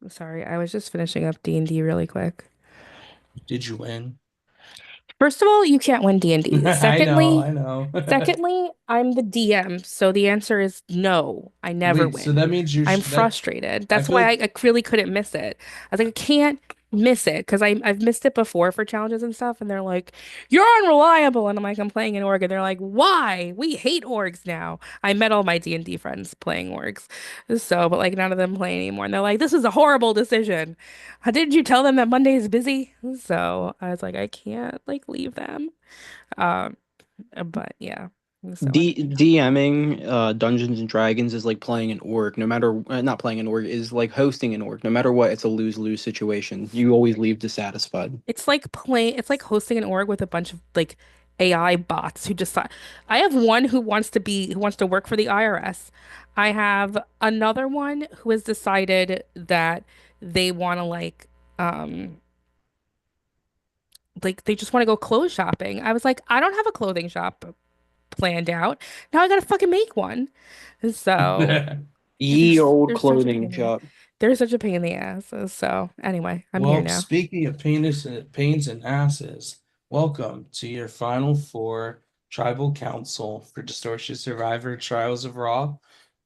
Sorry, I was just finishing up D&D really quick. Did you win? First of all, you can't win D&D. I know, Secondly, I know. secondly, I'm the DM, so the answer is no, I never Wait, so win. that means I'm that frustrated. I That's feel why like I really couldn't miss it. I was like, I can't miss it because I've missed it before for challenges and stuff, and they're like, "You're unreliable," and I'm like, "I'm playing an org," and they're like, "Why? We hate orgs now." I met all my D&D friends playing orgs, so but like none of them play anymore, and they're like, "This is a horrible decision. Didn't you tell them that Monday is busy?" So I was like, I can't like leave them. Um, but yeah. So DMing Dungeons and Dragons is like playing an org. No matter not playing an org is like hosting an org. No matter what, it's a lose-lose situation. You always leave dissatisfied. it's like hosting an org with a bunch of like AI bots who just I have one who wants to work for the IRS. I have another one who has decided that they want to um like they just want to go clothes shopping. I was like, I don't have a clothing shop planned out. Now I gotta fucking make one. So Ye old they're such a pain clothing in the shop. they're such a pain in the ass. So anyway, I'm here well, now. speaking of pains and asses, welcome to your final four tribal council for Distortion Survivor Trials of Raw.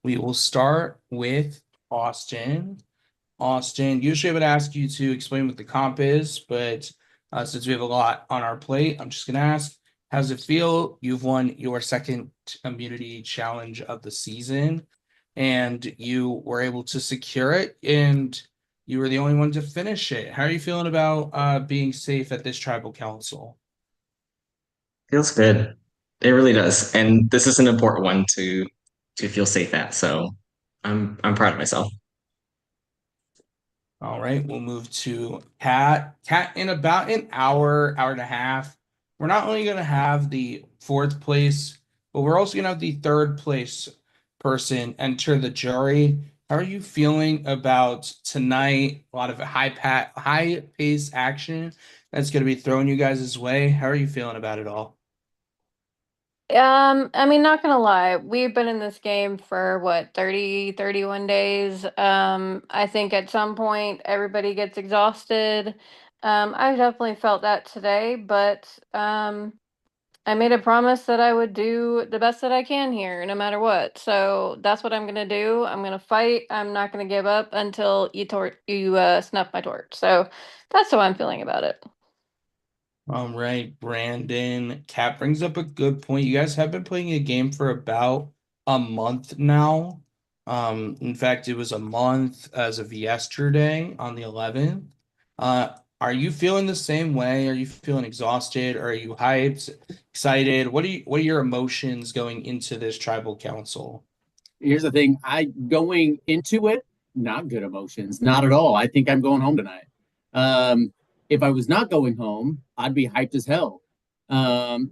We will start with Austin. Austin, usually I would ask you to explain what the comp is, but since we have a lot on our plate, I'm just going to ask, how does it feel? You've won your second immunity challenge of the season, and you were able to secure it, and you were the only one to finish it. How are you feeling about being safe at this tribal council? Feels good. It really does. And this is an important one to feel safe at. So I'm proud of myself. All right, we'll move to Cat. Cat, in about an hour, hour and a half, we're not only going to have the fourth place, but we're also going to have the third place person enter the jury. How are you feeling about tonight? A lot of high pace action that's going to be thrown you guys' way. How are you feeling about it all? I mean, not gonna lie, we've been in this game for what, 31 days. I think at some point everybody gets exhausted. I definitely felt that today, but I made a promise that I would do the best that I can here, no matter what. So that's what I'm gonna do. I'm gonna fight. I'm not gonna give up until you snuff my torch. So that's how I'm feeling about it. All right, Brandon. Cat brings up a good point. You guys have been playing a game for about a month now. In fact, it was a month as of yesterday on the 11th. Are you feeling the same way? Are you feeling exhausted? Are you hyped, excited? What are your emotions going into this tribal council? Here's the thing. I going into it, not good emotions, not at all. I think I'm going home tonight. Um, if I was not going home, I'd be hyped as hell.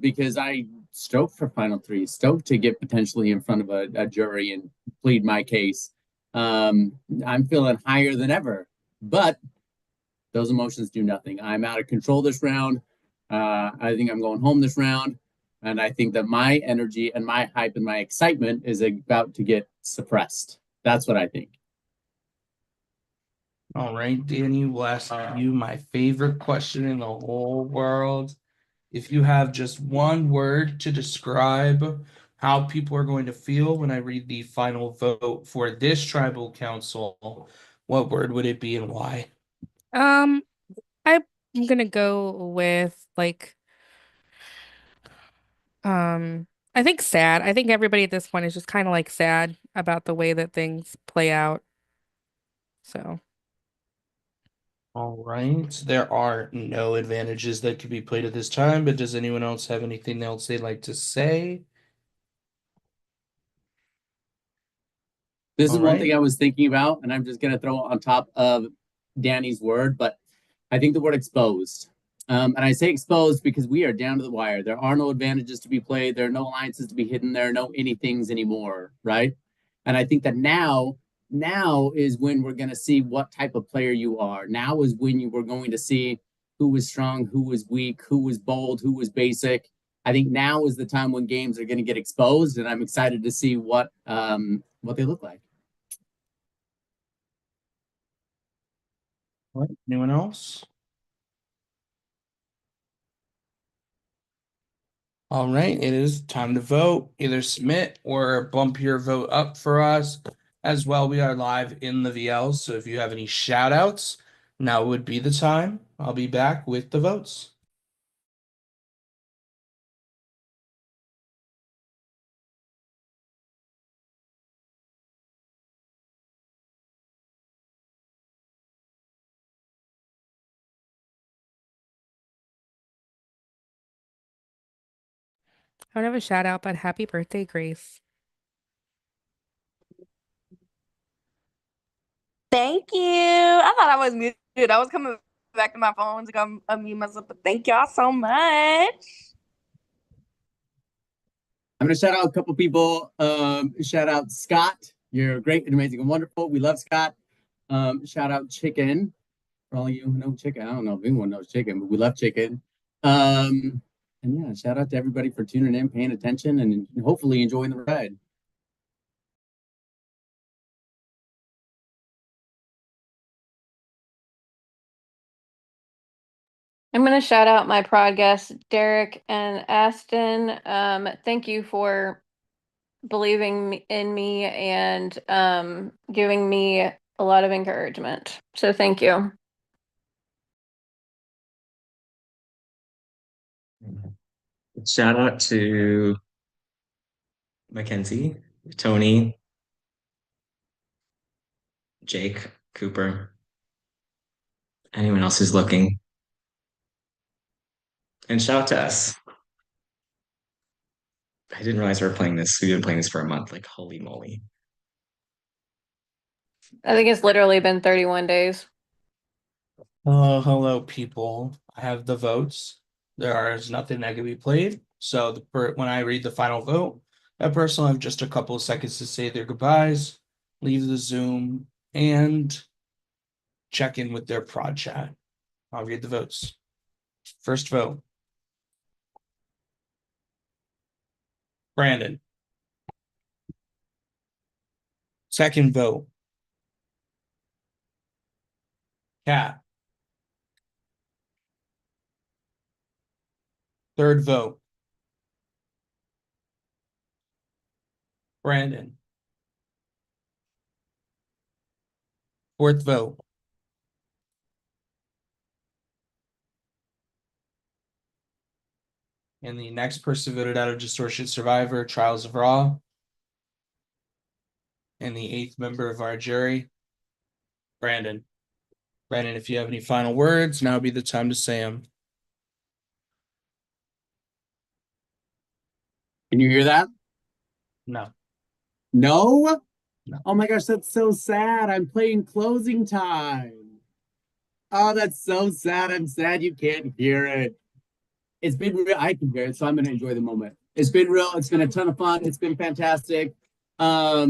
Because I stoked for Final Three, stoked to get potentially in front of a jury and plead my case. Um, I'm feeling higher than ever, but those emotions do nothing. I'm out of control this round. I think I'm going home this round. And I think that my energy and my hype and my excitement is about to get suppressed. That's what I think. All right, Danny, we'll ask you my favorite question in the whole world. If you have just one word to describe how people are going to feel when I read the final vote for this tribal council, what word would it be and why? Um, I'm gonna go with I think sad. I think everybody at this point is just kind of like sad about the way that things play out. So, All right. There are no advantages that could be played at this time, but does anyone else have anything else they'd like to say? This is All one right. thing I was thinking about, and I'm just going to throw on top of Danny's word, but I think the word exposed. And I say exposed because we are down to the wire. There are no advantages to be played. There are no alliances to be hidden. There are no anythings anymore, right? And I think that now is when we're going to see what type of player you are. Now is when you were going to see who was strong, who was weak, who was bold, who was basic. I think now is the time when games are going to get exposed, and I'm excited to see what they look like. What they look like. All right, anyone else? All right, it is time to vote. Either submit or bump your vote up for us. As well, we are live in the VLs, so if you have any shout outs, now would be the time. I'll be back with the votes. I don't have a shout out, but happy birthday, Grace. Thank you. I thought I was muted. I was coming back to my phone to come unmute myself, but thank y'all so much. I'm gonna shout out a couple people. Shout out Scott. You're great and amazing and wonderful. We love Scott. Shout out Chicken. For all you who know Chicken. I don't know if anyone knows Chicken, but we love Chicken. And yeah, shout out to everybody for tuning in, paying attention, and hopefully enjoying the ride. I'm going to shout out my prod guests, Derek and Aston. Thank you for believing in me and giving me a lot of encouragement. So thank you. Shout out to Mackenzie, Tony, Jake, Cooper, anyone else who's looking. And shout out to us. I didn't realize we were playing this. We've been playing this for a month. Like, holy moly. I think it's literally been 31 days. Oh, hello, people. I have the votes. There is nothing that can be played. So when I read the final vote, that person will have just a couple of seconds to say their goodbyes, leave the Zoom, and check in with their prod chat. I'll read the votes. First vote. Brandon. Second vote. Kat. Third vote. Brandon. Fourth vote. And the next person voted out of Distortion Survivor, Trials of Raw. And the 8th member of our jury, Brandon. Brandon, if you have any final words, now would be the time to say them. Can you hear that? No. No? No. Oh my gosh, that's so sad. I'm playing Closing Time. Oh, that's so sad. I'm sad you can't hear it. It's been real. I can hear it, so I'm gonna enjoy the moment. It's been real. It's been a ton of fun. It's been fantastic. I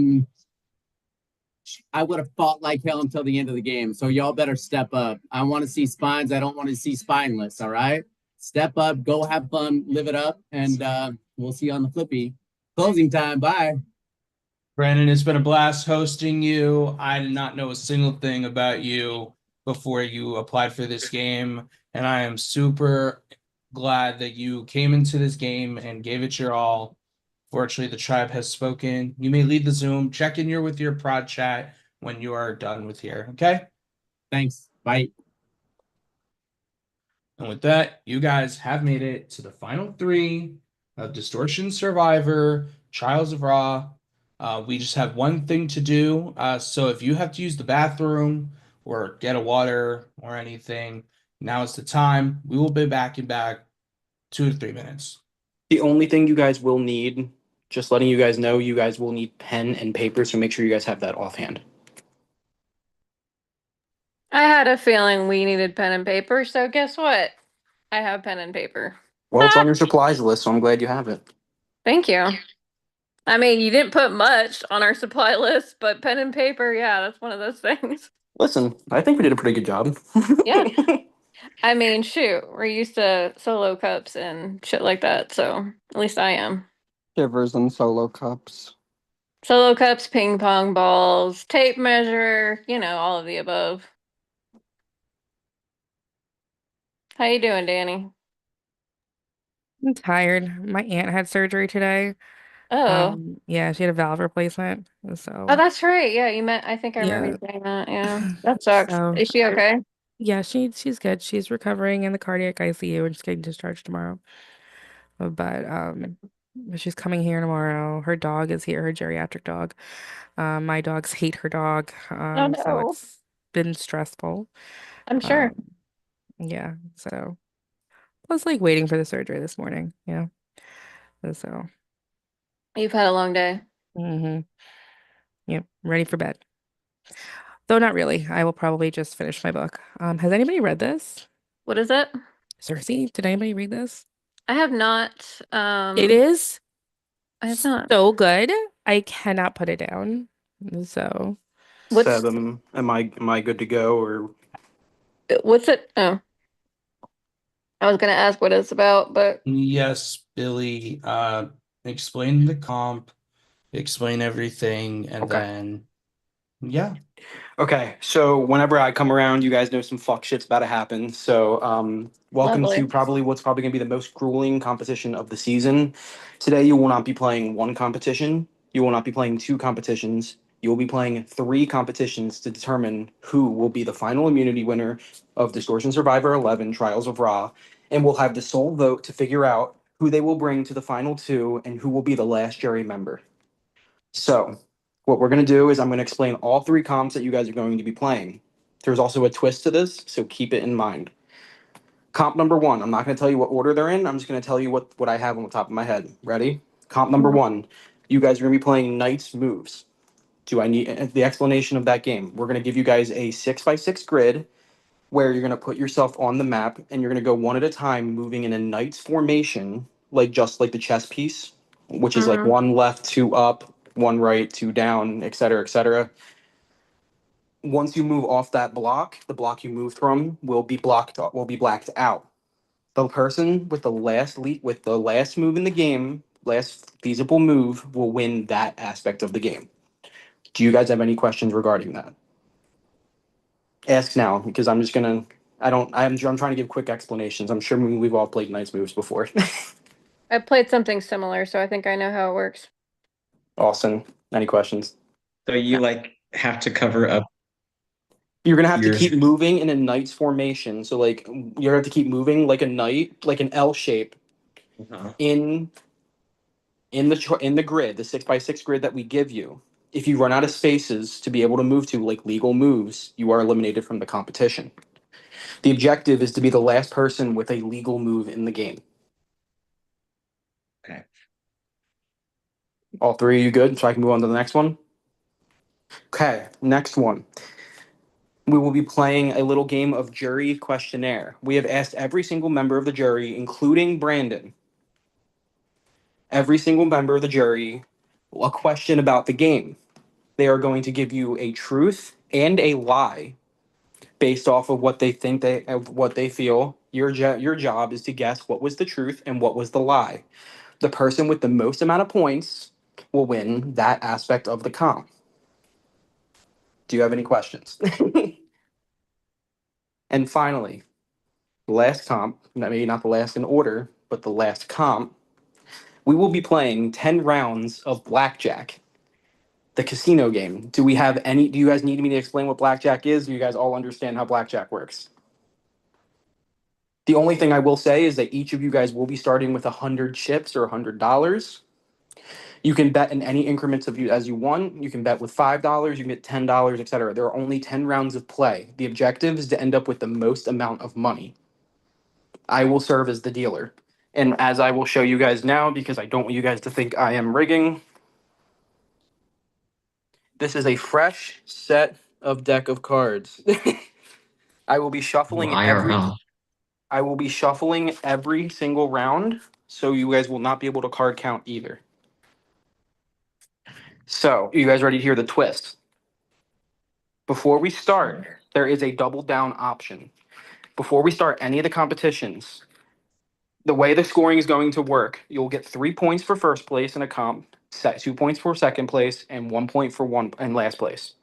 would have fought like hell until the end of the game. So y'all better step up. I want to see spines. I don't want to see spineless. All right. Step up, go have fun, live it up, and we'll see you on the flippy. Closing time. Bye. Brandon, it's been a blast hosting you. I did not know a single thing about you before you applied for this game, and I am super glad that you came into this game and gave it your all. Fortunately, the tribe has spoken. You may leave the Zoom. Check in here with your prod chat when you are done with here. Okay? Thanks. Bye. And with that, you guys have made it to the final 3 of Distortion Survivor, Trials of Raw. We just have one thing to do. So if you have to use the bathroom or get a water or anything, now is the time. We will be back in 2 to 3 minutes. The only thing you guys will need, just letting you guys know, you guys will need pen and paper, so make sure you guys have that offhand. I had a feeling we needed pen and paper, so guess what? I have pen and paper. Well, it's on your supplies list, so I'm glad you have it. Thank you. I mean, you didn't put much on our supply list, but pen and paper, yeah, that's one of those things. Listen, I think we did a pretty good job. Yeah. I mean, shoot, we're used to solo cups and shit like that, so at least I am. Shivers and solo cups. Solo cups, ping pong balls, tape measure, all of the above. How you doing, Danny? I'm tired. My aunt had surgery today. Oh. Yeah, she had a valve replacement. Oh, So, that's right. Yeah, you meant I think I remember yeah. you saying that. Yeah. That sucks. So, Is she okay? yeah, she's good. She's recovering in the cardiac ICU and she's getting discharged tomorrow. But she's coming here tomorrow. Her dog is here, her geriatric dog. My dogs hate her dog. Oh So no. it's been stressful. I'm sure. Um, yeah, so I was like waiting for the surgery this morning, So, You've had a long day. hmm yep, ready for bed. Though not really. I will probably just finish my book. Has anybody read this? What is it? Cersei, did anybody read this? I have not. It is I have not. so good. I cannot put it down. So, What's Seven. Am I good to go or what's it? Oh, I was gonna ask what it's about, but Yes, Billy, explain the comp, explain everything, and okay? then yeah. Okay, so whenever I come around, you guys know some fuck shit's about to happen. So, welcome to lovely. probably what's probably gonna be the most grueling competition of the season. Today, you will not be playing one competition. You will not be playing two competitions. You will be playing three competitions to determine who will be the final immunity winner of Distortion Survivor 11 Trials of Ra, and we'll have the sole vote to figure out who they will bring to the final two and who will be the last jury member. So, what we're going to do is I'm going to explain all three comps that you guys are going to be playing. There's also a twist to this, so keep it in mind. Comp number one, I'm not going to tell you what order they're in. I'm just going to tell you what I have on the top of my head. Ready? Comp number one, you guys are going to be playing Knight's Moves. Do I need the explanation of that game? We're going to give you guys a 6x6 grid where you're going to put yourself on the map and you're going to go one at a time, moving in a knight's formation, like just like the chess piece, which is like Mm-hmm. one left, two up, one right, two down, et cetera, et cetera. Once you move off that block, the block you moved from will be blacked out. The person with the last move in the game, last feasible move, will win that aspect of the game. Do you guys have any questions regarding that? Ask now because I'm just gonna. I'm trying to give quick explanations. I'm sure we've all played nice moves before. I played something similar, so I think I know how it works. Austin, any questions? So you like have to cover up You're gonna have to your keep moving in a knight's formation. So like you're gonna have to keep moving like a knight, like an L shape uh, in in the grid, the 6x6 grid that we give you. If you run out of spaces to be able to move to like legal moves, you are eliminated from the competition. The objective is to be the last person with a legal move in the game. okay. All three of you good? So I can move on to the next one? Okay, next one. We will be playing a little game of jury questionnaire. We have asked every single member of the jury, including Brandon, every single member of the jury, a question about the game. They are going to give you a truth and a lie based off of what they think of what they feel. Your job is to guess what was the truth and what was the lie. The person with the most amount of points will win that aspect of the comp. Do you have any questions? And finally, last comp, maybe not the last in order, but the last comp, we will be playing 10 rounds of blackjack, the casino game. Do you guys need me to explain what blackjack is? Do you guys all understand how blackjack works? The only thing I will say is that each of you guys will be starting with 100 chips or $100. You can bet in any increments of you as you want. You can bet with $5, you can get $10, etc. There are only 10 rounds of play. The objective is to end up with the most amount of money. I will serve as the dealer. And as I will show you guys now, because I don't want you guys to think I am rigging, this is a fresh set of deck of cards. I will be shuffling every IRL. I will be shuffling every single round, so you guys will not be able to card count either. So, you guys ready to hear the twist? Before we start, there is a double down option. Before we start any of the competitions, the way the scoring is going to work, you'll get 3 points for first place in a comp, 2 points for second place, and 1 point for one and last place.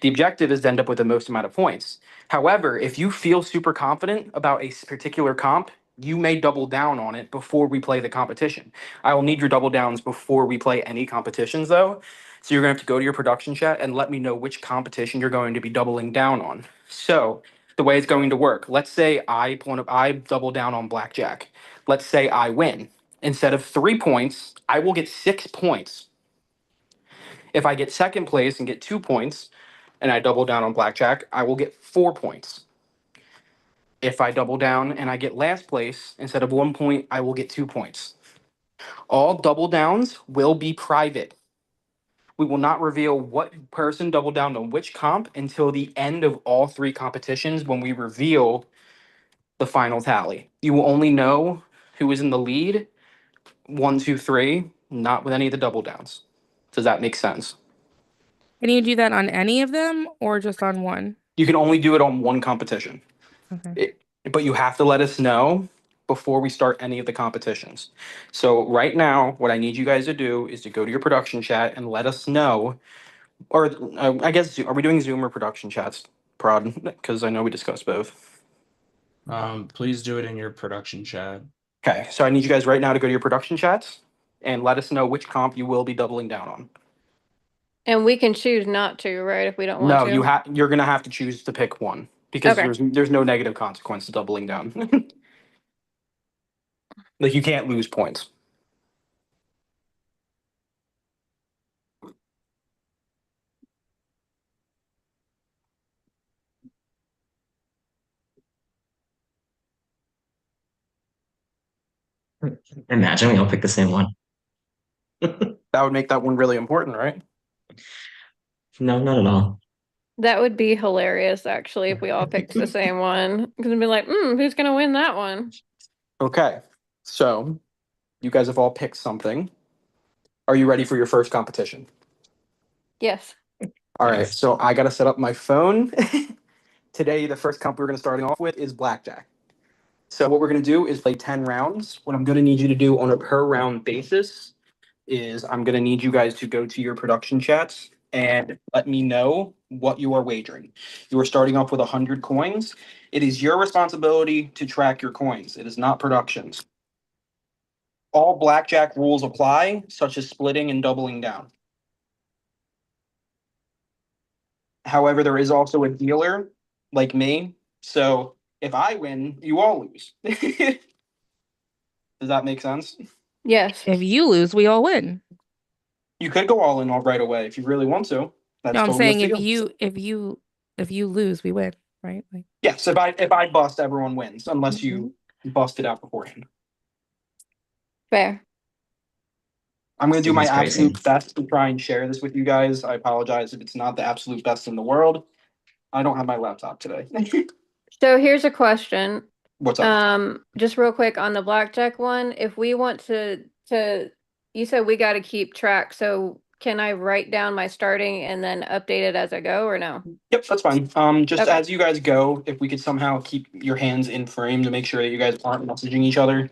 The objective is to end up with the most amount of points. However, if you feel super confident about a particular comp, you may double down on it before we play the competition. I will need your double downs before we play any competitions, though. So you're going to have to go to your production chat and let me know which competition you're going to be doubling down on. So the way it's going to work, let's say I double down on blackjack. Let's say I win. Instead of 3 points, I will get 6 points. If I get second place and get 2 points, and I double down on blackjack, I will get 4 points. If I double down and I get last place, instead of 1 point, I will get 2 points. All double downs will be private. We will not reveal what person doubled down on which comp until the end of all 3 competitions when we reveal the final tally. You will only know who is in the lead 1, 2, 3, not with any of the double downs. Does that make sense? Can you do that on any of them or just on one? You can only do it on one competition. Okay. But you have to let us know before we start any of the competitions. So right now, what I need you guys to do is to go to your production chat and let us know, or I guess, are we doing Zoom or production chats, Prod? Because I know we discussed both. Please do it in your production chat. Okay, so I need you guys right now to go to your production chats and let us know which comp you will be doubling down on. And we can choose not to, right? If we don't want No, to. you're gonna have to choose to pick one because Okay. there's no negative consequence to doubling down. Like you can't lose points. Imagine we all pick the same one. That would make that one really important, right? No, not at all. That would be hilarious, actually, if we all picked the same one. Because it'd be like, who's gonna win that one? Okay, so you guys have all picked something. Are you ready for your first competition? Yes. All right, Yes. so I gotta set up my phone. Today, the first comp we're gonna start off with is blackjack. So what we're gonna do is play 10 rounds. What I'm gonna need you to do on a per round basis is I'm gonna need you guys to go to your production chats and let me know what you are wagering. You are starting off with 100 coins. It is your responsibility to track your coins. It is not production's. All blackjack rules apply, such as splitting and doubling down. However, there is also a dealer like me. So if I win, you all lose. Does that make sense? Yes. If you lose, we all win. You could go all in all right away if you really want to. That's No, I'm totally up saying to if you lose, we win, right? Like, Yes, if I bust, everyone wins, unless you bust it out beforehand. Fair. I'm going to do my Seems crazy. absolute best to try and share this with you guys. I apologize if it's not the absolute best in the world. I don't have my laptop today. So here's a question. What's up? Just real quick on the blackjack one, if we want to you said we got to keep track, so can I write down my starting and then update it as I go or no? Yep, that's fine. Just Okay. as you guys go, if we could somehow keep your hands in frame to make sure that you guys aren't messaging each other.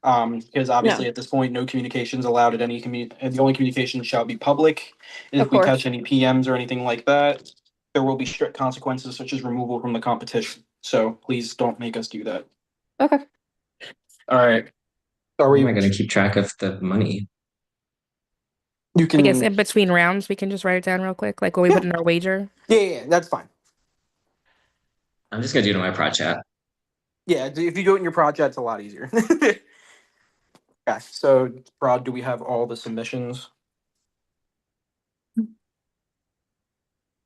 Because obviously at this point, no communications allowed at any and the only communication shall be public. And Of if we course. catch any PMs or anything like that, there will be strict consequences such as removal from the competition. So please don't make us do that. Okay. All right. Are How we? am I going to keep track of the money? You I can. guess in between rounds, we can just write it down real quick, like when we put in our wager. Yeah, that's fine. I'm just going to do it in my prod chat. Yeah, if you do it in your project, it's a lot easier. Okay, so Rod, do we have all the submissions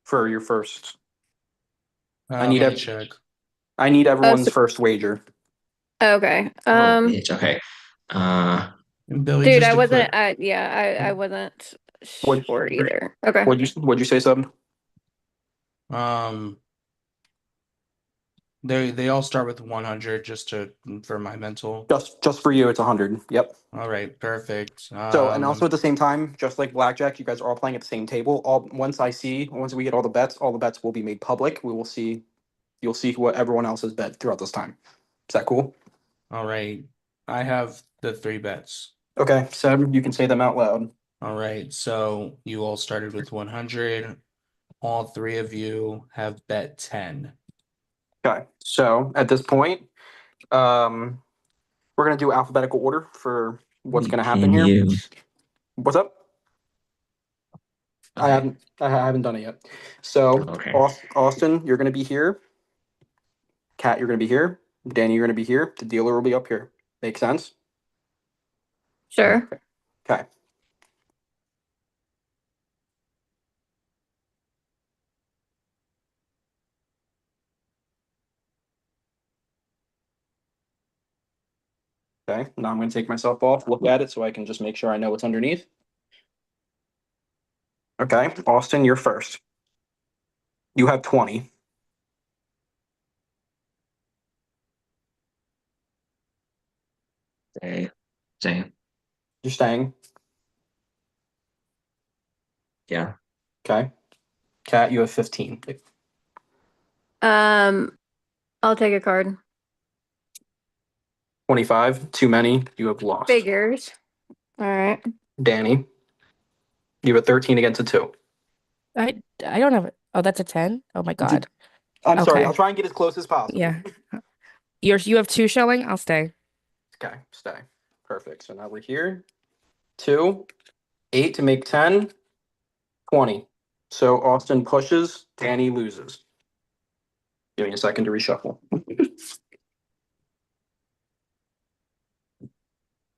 for your first? I need let me ev- check. I need everyone's so- first wager. Okay. Oh, bitch. Okay. And Billy, Dude, just I to wasn't clar- I wasn't What- sure either. Okay. What'd you say, Sub? they all start with 100 just for my mental. Just for you, it's 100. Yep. All right, perfect. So and also at the same time, just like blackjack, you guys are all playing at the same table. Once we get all the bets will be made public. You'll see what everyone else has bet throughout this time. Is that cool? all right. I have the 3 bets. Okay, Seb, you can say them out loud. All right, so you all started with 100. all three of you have bet 10. Okay, so at this point, we're gonna do alphabetical order for what's gonna happen Can here. you? What's up? I Okay. haven't done it yet. So Okay. Austin, you're gonna be here. Kat, you're gonna be here. Danny, you're gonna be here. The dealer will be up here. Make sense? Sure. Okay. Okay, now I'm gonna take myself off, look at it so I can just make sure I know what's underneath. Okay, Austin, you're first. You have 20. Stay. Stay. You're staying. Yeah. Okay. Kat, you have 15. I'll take a card. 25, too many. You have lost. Figures. All right. Danny, you have 13 against a 2. I don't have it. Oh, that's a 10? Oh my God. I'm sorry, Okay. I'll try and get as close as possible. Yeah. You have 2 showing? I'll stay. Okay, stay. Perfect. So now we're here. 2, 8 to make 10, 20. So Austin pushes, Danny loses. Give me a second to reshuffle.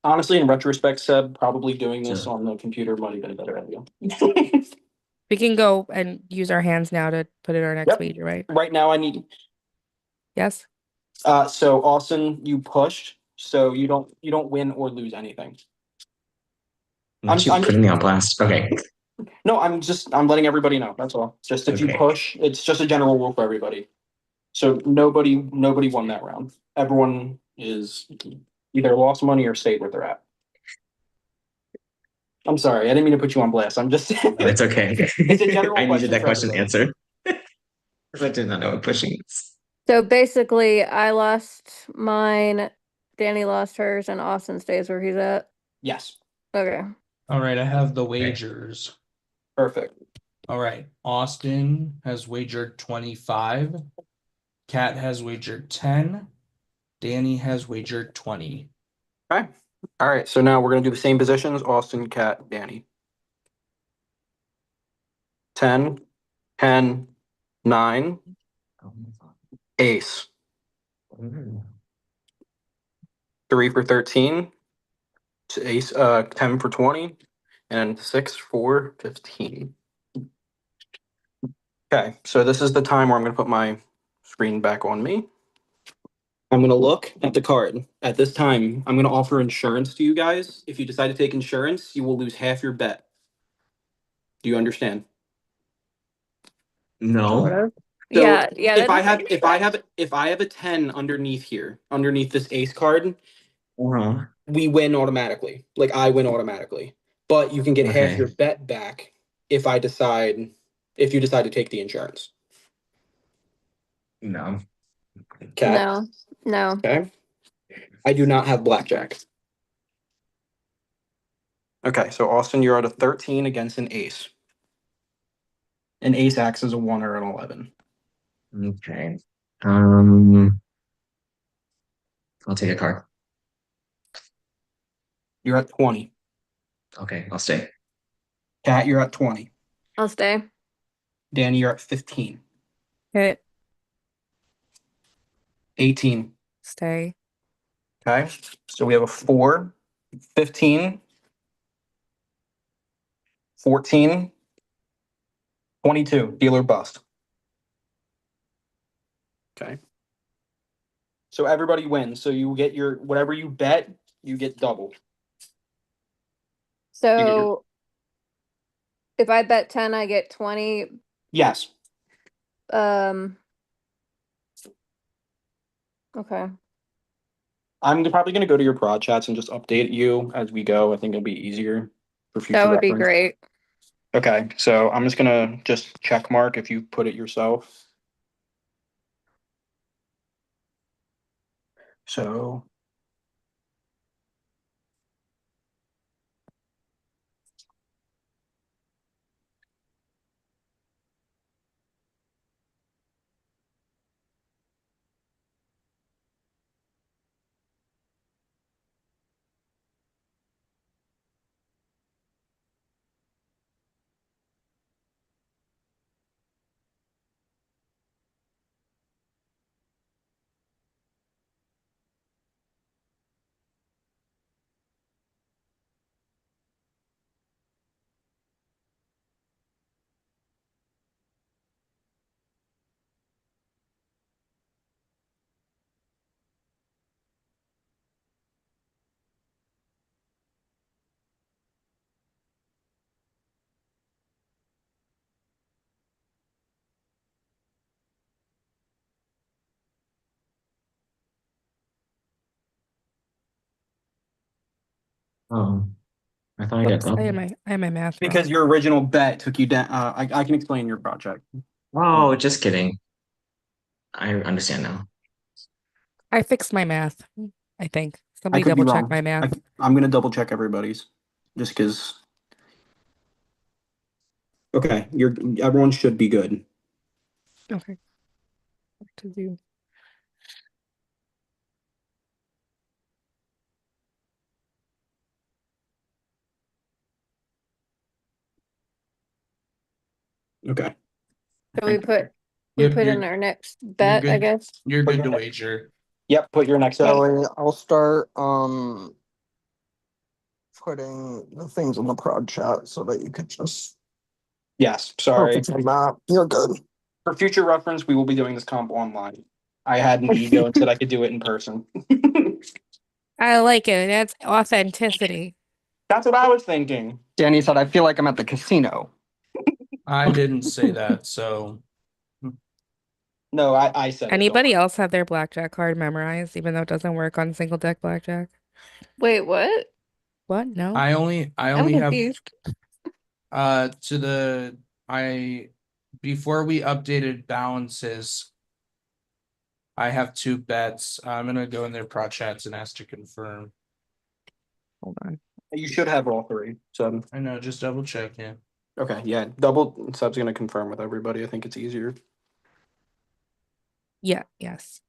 Honestly, in retrospect, Seb, probably doing this Sure. on the computer might have been a better idea. We can go and use our hands now to put in our next Yep. wager, right? Right now I need Yes? so Austin, you pushed, so you don't win or lose anything. Not you I'm putting me on blast. Okay. No, I'm letting everybody know. That's all. Just if you Okay. push, it's just a general rule for everybody. So nobody won that round. Everyone is either lost money or stayed where they're at. I'm sorry, I didn't mean to put you on blast. I'm just No, it's okay. It's a general I needed question that for question everybody. answered. Because I did not know what pushing is. So basically, I lost mine, Danny lost hers, and Austin stays where he's at. Yes. Okay. All right, I have the wagers. Perfect. All right, Austin has wagered 25. Kat has wagered 10. Danny has wagered 20. Okay. All right. So now we're gonna do the same positions. Austin, Kat, Danny. 10, 10, 9, ace. 3 for 13. Ace 10 for 20. And 6 for 15. Okay, so this is the time where I'm gonna put my screen back on me. I'm gonna look at the card. At this time, I'm gonna offer insurance to you guys. If you decide to take insurance, you will lose half your bet. Do you understand? Sort No. of. So Yeah, yeah. if That I doesn't have make if I sense. have if I have a 10 underneath here, underneath this ace card, Uh-huh. we win automatically. Like I win automatically. But you can get half Okay. your bet back if you decide to take the insurance. No. Cat. No, no. Okay. I do not have blackjack. Okay, so Austin, you're at a 13 against an ace. An ace acts as a 1 or an 11. Okay. Um, I'll take a card. You're at 20. Okay, I'll stay. Cat, you're at 20. I'll stay. Danny, you're at 15. Hit. 18. Stay. Okay. So we have a 4, 15, 14, 22. Dealer bust. Okay. So everybody wins. So you get your whatever you bet, you get double. You get your So if I bet 10, I get 20. yes. Um, okay. I'm probably gonna go to your prod chats and just update you as we go. I think it'll be easier for future That would be reference. great. Okay, so I'm just gonna check mark if you put it yourself. So Oh, I thought I got Whoops, I had double. my math Because wrong. your original bet took you down. I can explain your project. Oh, just kidding. I understand now. I fixed my math, I think. I Somebody could be double check wrong. my math. I'm gonna double check everybody's, just because. Okay, everyone should be good. Okay. What to do? Okay. So we put Yep, in our next you're bet, I good. guess. You're Put good your to next- wager. Yep, put your next bet. So I'll start putting the things in the prod chat so that you could just Yes, sorry. focus on that. You're good. For future reference, we will be doing this comp online. I had an ego and said I could do it in person. I like it. That's authenticity. That's what I was thinking. Danny said, I feel like I'm at the casino. I didn't say that, so No, I said it, don't Anybody worry. else have their blackjack card memorized, even though it doesn't work on single deck blackjack? Wait, what? What? No? I only I'm have confused. to the before we updated balances, I have 2 bets. I'm gonna go in their prod chats and ask to confirm. Hold on. You should have all 3. So I know, just double check, yeah. okay, yeah. Double sub's gonna confirm with everybody. I think it's easier. Yeah, yes.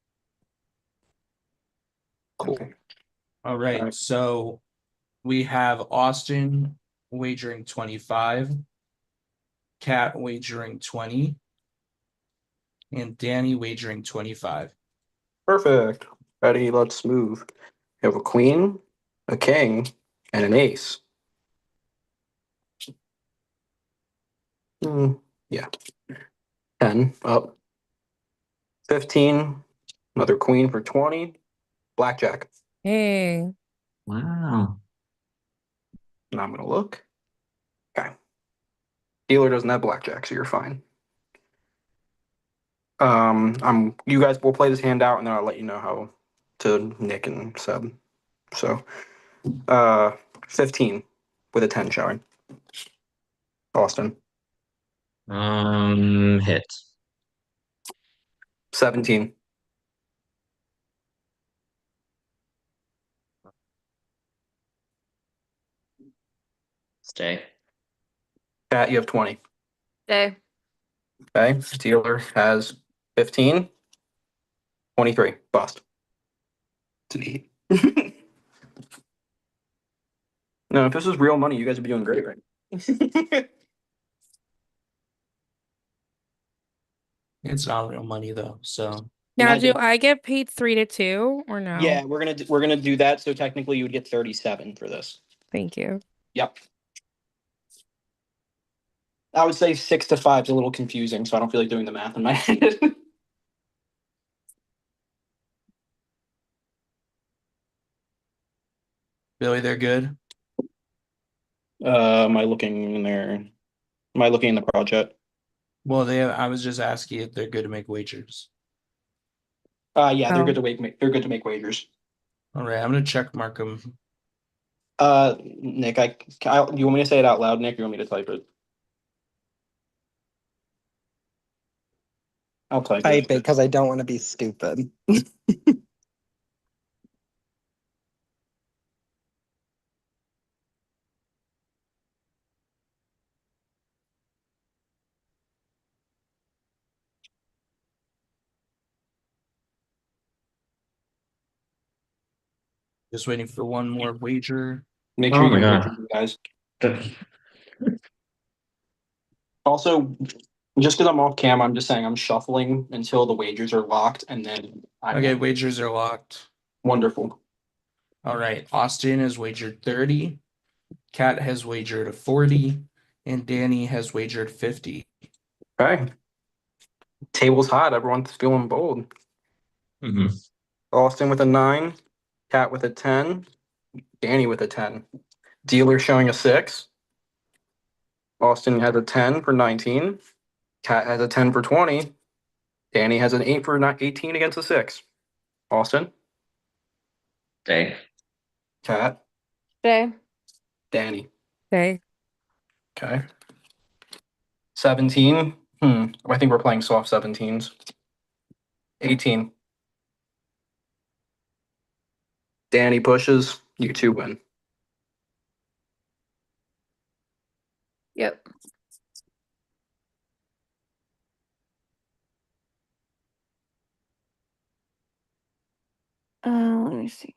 Cool. Okay. All right, Alright. so we have Austin wagering 25, Kat wagering 20, and Danny wagering 25. Perfect. Ready, let's move. We have a queen, a king, and an ace. Yeah. 10 up. 15. Another queen for 20. Blackjack. Hey. Wow. And I'm gonna look. Okay. Dealer doesn't have blackjack, so you're fine. You guys will play this hand out and then I'll let you know how to Nick and Seb. So 15 with a 10 showing. Austin. Hit. 17. Stay. Pat, you have 20. Stay. Okay. Dealer has 15. 23. Bust. It's an 8. No, if this was real money, you guys would be doing great, right? It's not real money though, so Now, do Imagine- I get paid 3 to 2 or no? Yeah, we're gonna do that. So technically, you would get 37 for this. Thank you. Yep. I would say 6 to 5 is a little confusing, so I don't feel like doing the math in my head. Billy, they're good. Am I looking in there? Am I looking in the project? Well, I was just asking if they're good to make wagers. Yeah, they're Oh. good to they're good to make wagers. All right, I'm gonna check mark them. Nick, you want me to say it out loud, Nick? Or you want me to type it? I'll type Type it. it because I don't want to be stupid. Just waiting for one more wager. Make Oh sure my you God. wager, guys. Also, just because I'm off cam, I'm just saying I'm shuffling until the wagers are locked, and then Okay, wagers are locked. Wonderful. All right, Austin has wagered 30, Kat has wagered 40, and Danny has wagered 50. Okay. Table's hot. Everyone's feeling bold. hmm Austin with a 9, Kat with a 10, Danny with a 10. Dealer showing a 6. Austin has a 10 for 19. Kat has a 10 for 20. Danny has an 8 for 18 against a 6. Austin, Stay. Kat, Stay. Danny. Okay. Okay. 17. I think we're playing soft 17s. 18. Danny pushes. You two win. Yep. Let me see.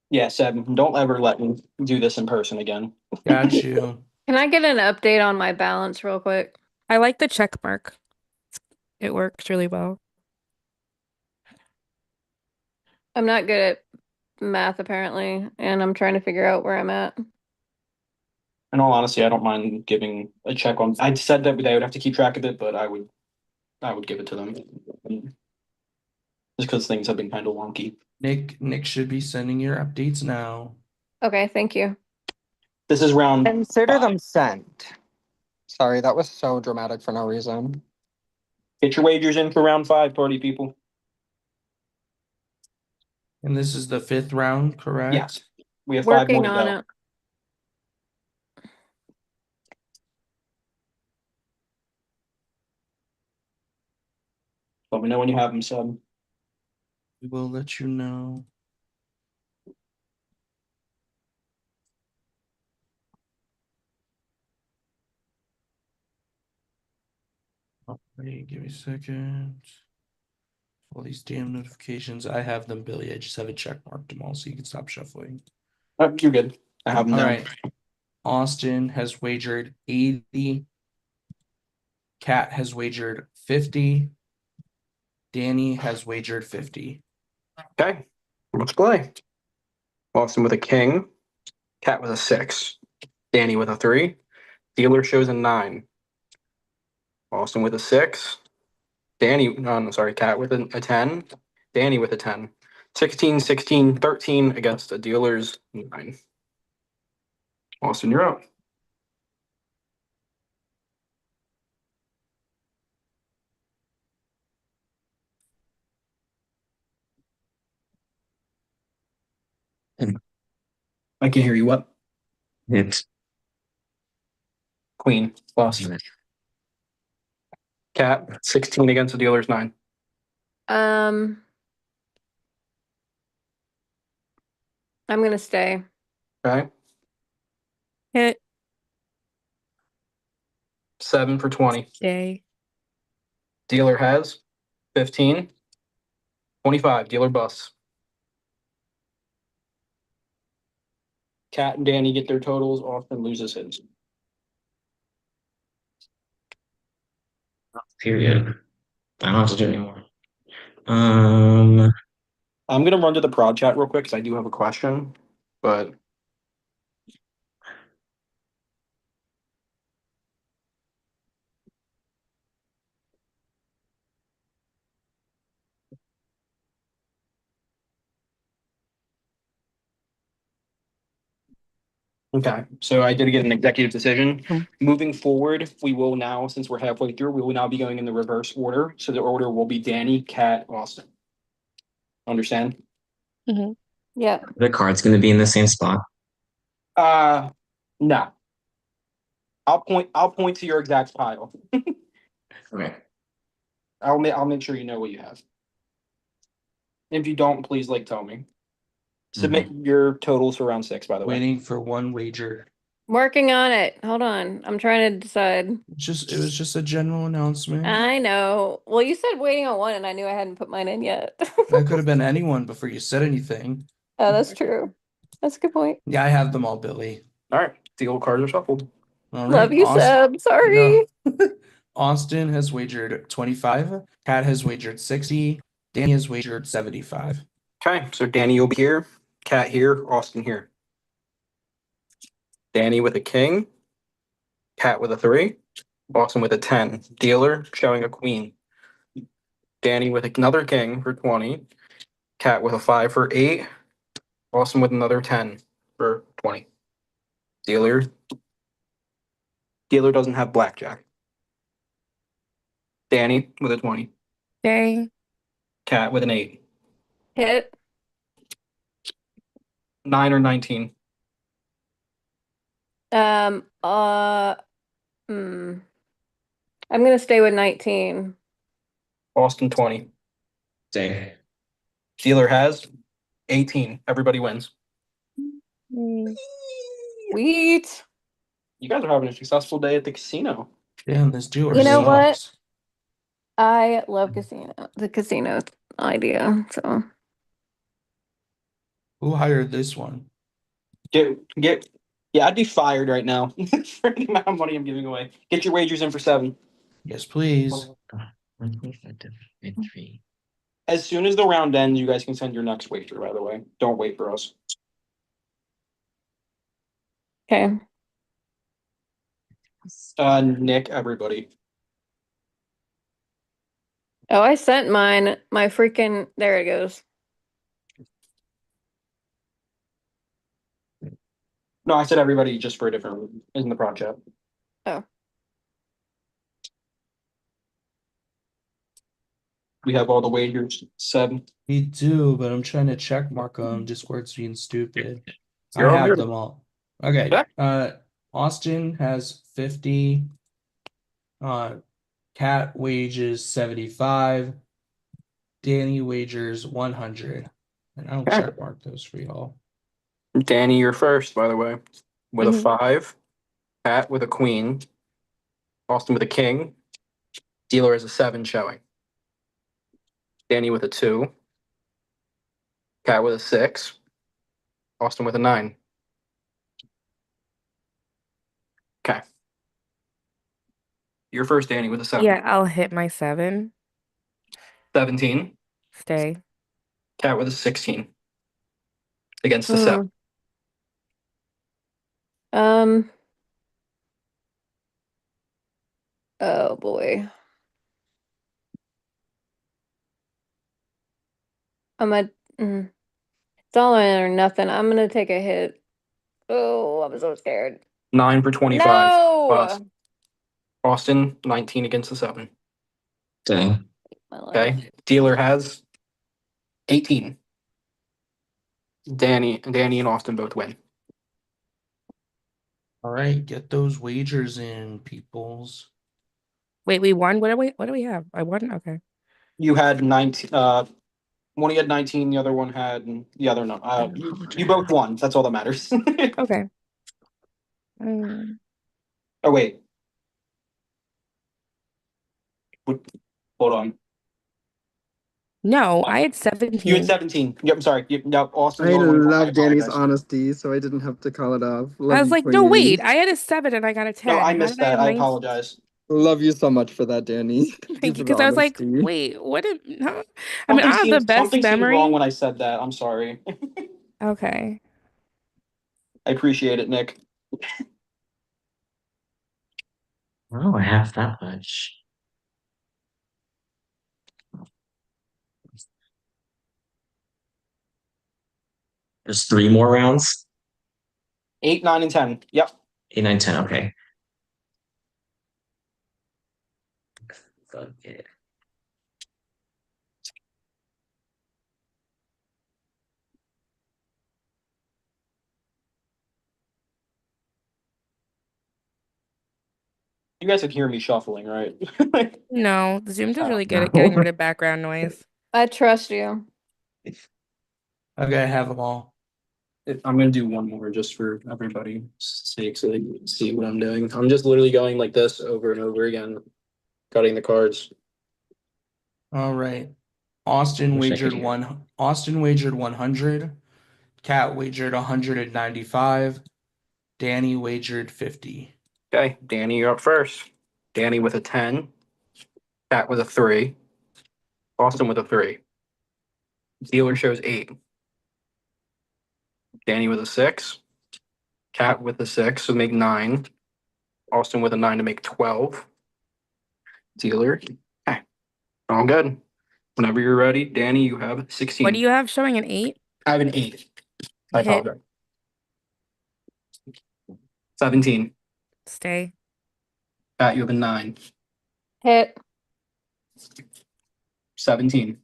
Yeah, Seb, don't ever let me do this in person again. Got you. Can I get an update on my balance real quick? I like the check mark. It works really well. I'm not good at math apparently, and I'm trying to figure out where I'm at. In all honesty, I don't mind giving a check on. I said that they would have to keep track of it, but I would give it to them. Just because things have been kind of wonky. Nick should be sending your updates now. Okay, thank you. This is round Consider 5. them sent. Sorry, that was so dramatic for no reason. Get your wagers in for round 5, party people. And this is the 5th round, correct? Yes. We have 5 more Working to on go. it. Let me know when you have them, Seb. We will let you know. Wait, give me a second. All these damn notifications. I have them, Billy. I just haven't check marked them all, so you can stop shuffling. You're good. I have them All now. right. Austin has wagered 80. Kat has wagered 50. Danny has wagered 50. Okay. Let's play. Austin with a king. Cat with a 6. Danny with a 3. Dealer shows a 9. Austin with a 6. Danny, no, sorry, Cat with a 10. Danny with a 10. 16, 16, 13 against a dealer's 9. Austin, you're up. I can't hear you. What? It's Queen. Lost. Cat, 16 against the dealer's 9. I'm gonna stay. Okay. Hit 7 for 20. day. Dealer has 15. 25. Dealer busts. Cat and Danny get their totals. Austin loses his. period. I don't have to do it anymore. I'm gonna run to the prod chat real quick because I do have a question, but okay. So I did get an executive decision. Moving forward, we will now, since we're halfway through, we will now be going in the reverse order. So the order will be Danny, Cat, Austin. Understand? Yeah. the card's going to be in the same spot. No. I'll point to your exact pile. Okay. I'll make sure you know what you have. If you don't, please tell me. Submit your totals for round 6, by the way. Waiting for one wager. Working on it. Hold on. I'm trying to decide. It was just a general announcement. I know. Well, you said waiting on one, and I knew I hadn't put mine in yet. That could have been anyone before you said anything. Oh, that's true. That's a good point. Yeah, I have them all, Billy. All right. The old cards are shuffled. All Love right. you, Seb. Sorry. No. Austin has wagered 25. Kat has wagered 60. Danny has wagered 75. Okay. So Danny, you'll be here. Cat here. Austin here. Danny with a king. Cat with a 3. Austin with a 10. Dealer showing a queen. Danny with another king for 20. Cat with a 5 for 8. Austin with another 10 for 20. Dealer doesn't have blackjack. Danny with a 20. Day. Cat with an 8. Hit. 9 or 19. Um, uh, hmm. I'm gonna stay with 19. Austin 20. Stay. Dealer has 18. Everybody wins. Sweet. You guys are having a successful day at the casino. Damn, this dealer You know what? sucks. I love the casino idea. So Who hired this one? Get yeah, I'd be fired right now for the amount of money I'm giving away. Get your wagers in for 7. Yes, please. 125 to 3. As soon as the round ends, you guys can send your next wager, by the way. Don't wait for us. okay. Nick, everybody. Oh, I sent mine. My freaking there it goes. No, I said everybody just for a different in the prod chat. Oh. We have all the wagers. 7. Me too, but I'm trying to check mark them. Discord's being stupid. You're I all have good. them all. Okay. Okay. Austin has 50. Cat wages 75. Danny wagers 100. And I'll Okay. check mark those for y'all. Danny, you're first, by the way. With Mhm. a 5. Pat with a queen. Austin with a king. Dealer has a 7 showing. Danny with a 2. Cat with a 6. Austin with a 9. Okay. You're first, Danny, with a 7. Yeah, I'll hit my 7. 17. Stay. Cat with a 16. Against the 7. Um. Oh boy. I'm a. It's all in or nothing. I'm gonna take a hit. Oh, I'm so scared. 9 for 25. No. Austin, 19 against the 7. Stay. My life. Okay. Dealer has 18. Danny and Austin both win. All right, get those wagers in, peoples. Wait, we won? What do we have? I won? Okay. You had 19. One you had 19, the other one had the other no. You both won. That's all that matters. Okay. Mm. Oh wait. Hold on. No, I had You 17. had 17. Yep, I'm sorry. Yep, Austin. I love Danny's apologize. honesty, so I didn't have to call it off. I Love was you, like, no, queen. wait, I had a 7 and I got a 10. No, I How missed did I that. have I 19? apologize. Love you so much for that, Danny. Thank you, because I was like, wait, what did, huh? I mean, I have the best Something seemed wrong memory. when I said that. I'm sorry. Okay. I appreciate it, Nick. Oh, I have that much. There's 3 more rounds. 8, 9, and 10. Yep. 8, 9, 10. Okay. Okay. You guys can hear me shuffling, right? No, the Zoom does Oh, really good at no. getting rid of background noise. I trust you. Okay, I have them all. I'm gonna do one more just for everybody's sake, so they can see what I'm doing. I'm just literally going like this over and over again, cutting the cards. All right. Austin Wish I wagered could hear. Austin wagered 100. Cat wagered 195. Danny wagered 50. Okay, Danny, you're up first. Danny with a 10. Cat with a 3. Austin with a 3. Dealer shows 8. Danny with a 6. Cat with a 6 so make 9. Austin with a 9 to make 12. Dealer. Okay. All good. Whenever you're ready, Danny, you have 16. What do you have showing an 8? I have an 8. I Hit. apologize. 17. Stay. Pat, you have a 9. Hit. 17.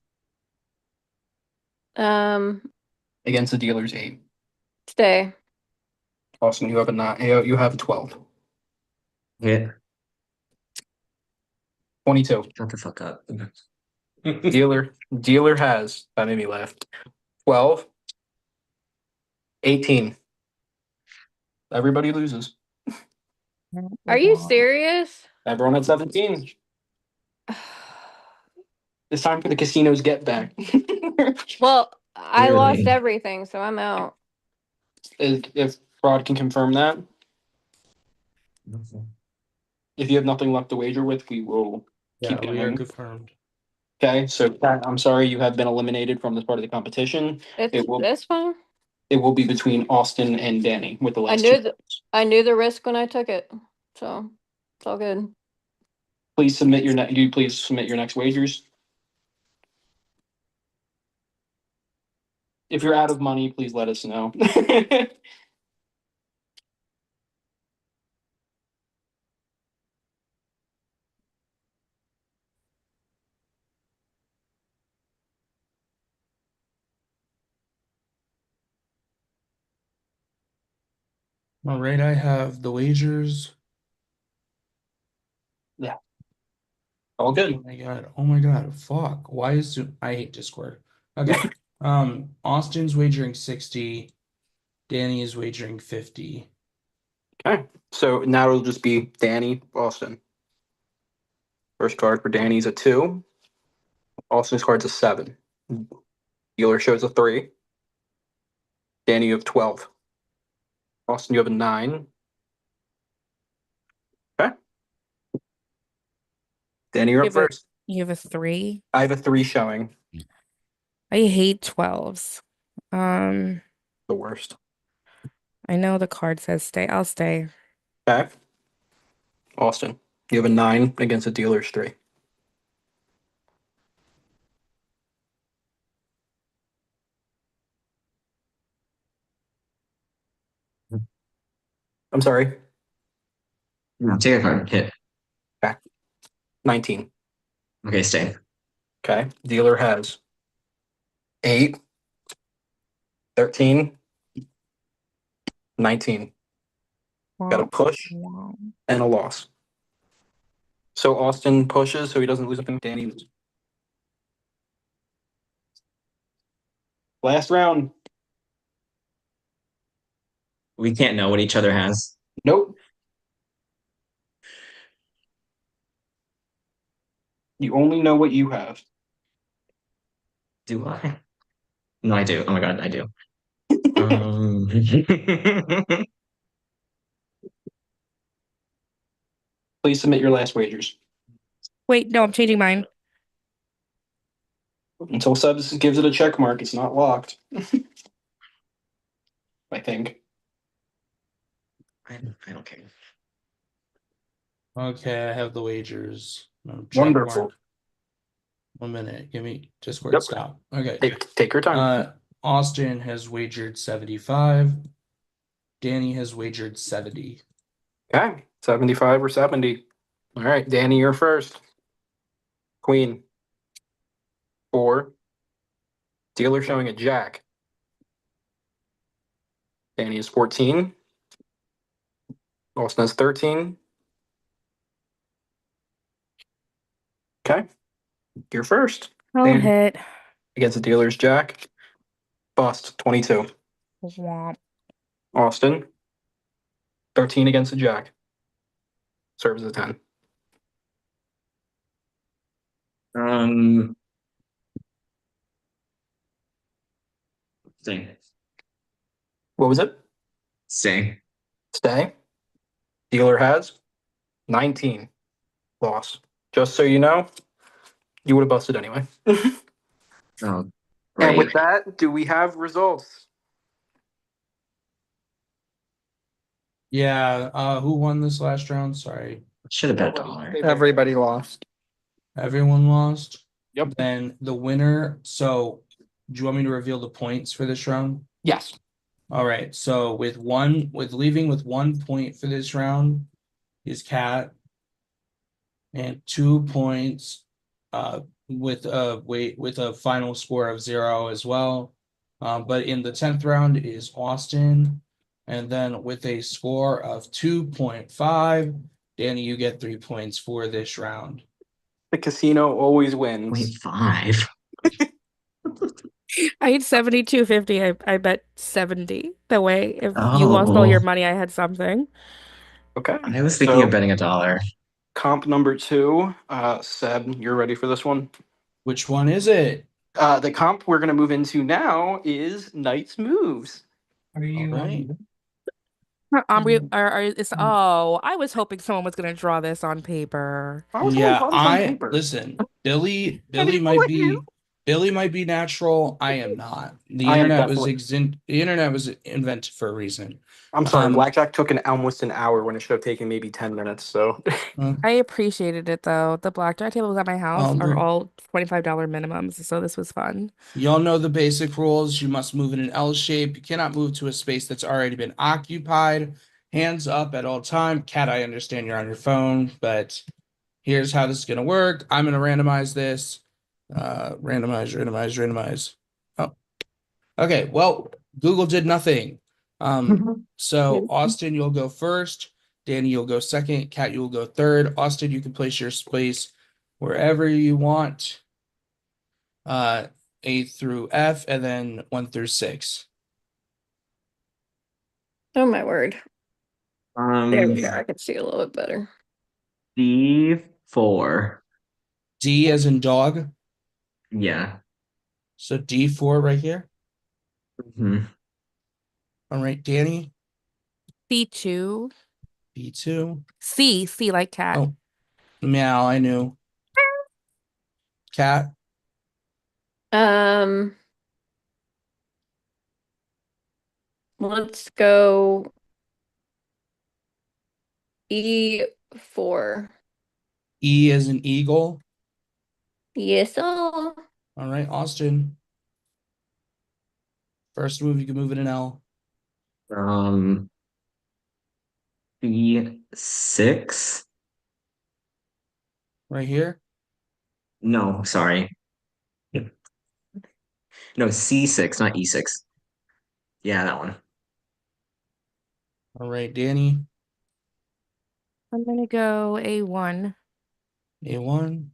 Um. Against the dealer's 8. Stay. Austin, you have a 9. You have 12. Hit. 22. Shut the fuck up. Dealer has, that made me laugh. 12. 18. Everybody loses. Are you serious? Everyone at 17. It's time for the casino's get back. Well, I lost Clearly. everything, so I'm out. If Fraud can confirm that, if you have nothing left to wager with, we will Yeah, keep we are going. confirmed. Okay, so Pat, I'm sorry you have been eliminated from this part of the competition. It's fine. It will be between Austin and Danny with the I last knew two. the I knew the risk when I took it, so it's all good. Please submit your please submit your next wagers. If you're out of money, please let us know. All right, I have the wagers. All good. Oh my god. Oh my god. Fuck. Why is I hate Discord. Okay. Austin's wagering 60. Danny is wagering 50. Okay, so now it'll just be Danny, Austin. First card for Danny's a 2. Austin's card's a 7. Dealer shows a 3. Danny, you have 12. Austin, you have a 9. Okay. Danny, you're up first. You have a 3. I have a 3 showing. I hate 12s. The worst. I know the card says stay. I'll stay. Okay. Austin, you have a 9 against a dealer's 3. I'm sorry. No, take a card. Hit. 19. Okay, stay. Okay. Dealer has 8, 13, 19. Got a push Wow. and a loss. So Austin pushes so he doesn't lose a point. Danny loses. Last round. We can't know what each other has. Nope. You only know what you have. Do I? No, I do. Oh my god, I do. Please submit your last wagers. Wait, no, I'm changing mine. Until Subs gives it a check mark, it's not locked. I think. I don't care. Okay, I have the wagers. No, check Wonderful. mark. 1 minute. Give me Discord Yep. stop. Okay. Take your time. Austin has wagered 75. Danny has wagered 70. Okay. 75 or 70. All right, Danny, you're first. Queen. 4. Dealer showing a jack. Danny is 14. Austin has 13. Okay. You're first. I'll Danny. hit. Against the dealer's jack. Bust, 22. Womp. Austin. 13 against the jack. Serves as a 10. Stay. What was it? Stay. Stay. Dealer has 19. Loss. Just so you know, you would have busted anyway. Oh, And with great. that, do we have results? Yeah, who won this last round? Sorry. Should have bet $1. Everybody lost. Everyone lost? Yep. Then the winner. So, do you want me to reveal the points for this round? Yes. All right. So with leaving with 1 point for this round is Cat, and 2 points with a final score of 0 as well But in the 10th round is Austin. And then with a score of 2.5, Danny, you get 3 points for this round. The casino always wins. 0.5. I had 72.50. I bet 70. That way, if you lost all your Oh, money, I had something. Okay. I was thinking So of betting $1. comp number 2, Seb, you're ready for this one? Which one is it? The comp we're gonna move into now is Knight's Moves. Are you right? I was hoping someone was gonna draw this on paper. I was only Yeah, on some paper. listen, Billy didn't might believe be natural. I am not. The I am internet was definitely- the internet was invented for a reason. I'm sorry, Um, blackjack took almost an hour when it should have taken maybe 10 minutes. So I appreciated it though. The blackjack tables at my house are the- all $25 minimums, so this was fun. Y'all know the basic rules. You must move in an L shape. You cannot move to a space that's already been occupied. Hands up at all time. Cat, I understand you're on your phone, but here's how this is gonna work. I'm gonna randomize this. Randomize. Oh, okay. Well, Google did nothing. So Austin, you'll go first. Danny, you'll go second. Cat, you'll go third. Austin, you can place your space wherever you want. A through F, and then 1 through 6. Oh my word. There we go. Um, I can see a little bit better. D4. D as in dog. Yeah. So D4 right here. Mhm. All right, Danny. C2. B2. C like cat. Oh, meow, I knew. Cat. Let's go E4. E as in eagle. Yes, sir. All right, Austin. First move, you can move it in L. B6. Right here. No, sorry. No, C6, not E6. Yeah, that one. All right, Danny. I'm gonna go A1. A1.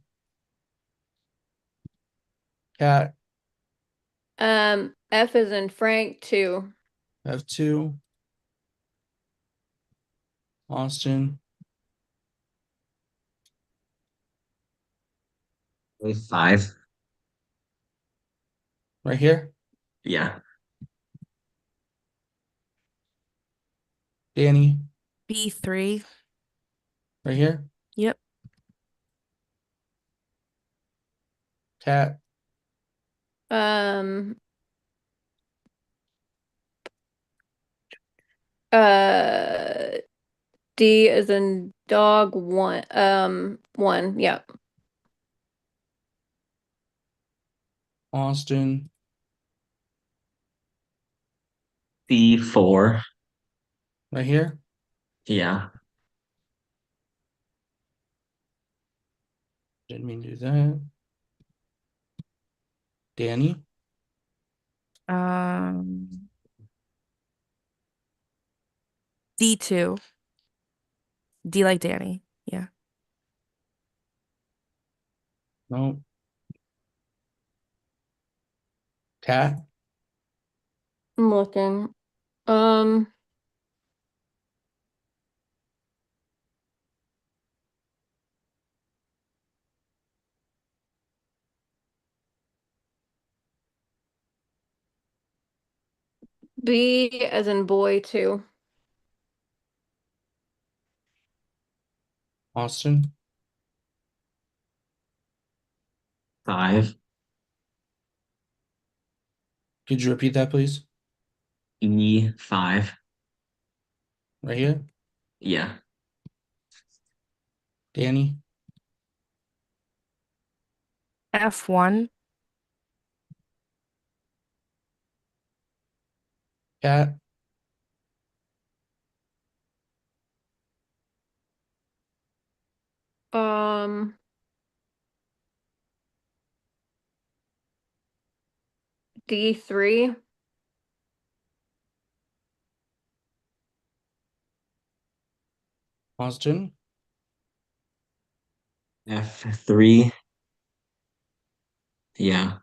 Cat. F is in Frank 2. F2. Austin. A5. Right here. Yeah. Danny. B3. Right here. Yep. Cat. Um, D is in dog 1. 1. Yep. Austin. C4. Right here. Yeah. Didn't mean to do that. Danny. D2. D like Danny. Yeah. No. Cat. I'm looking. Um, B as in boy 2. Austin. 5. Could you repeat that, please? E5. Right here. Yeah. Danny. F1. Cat. D3. Austin, F3. Yeah.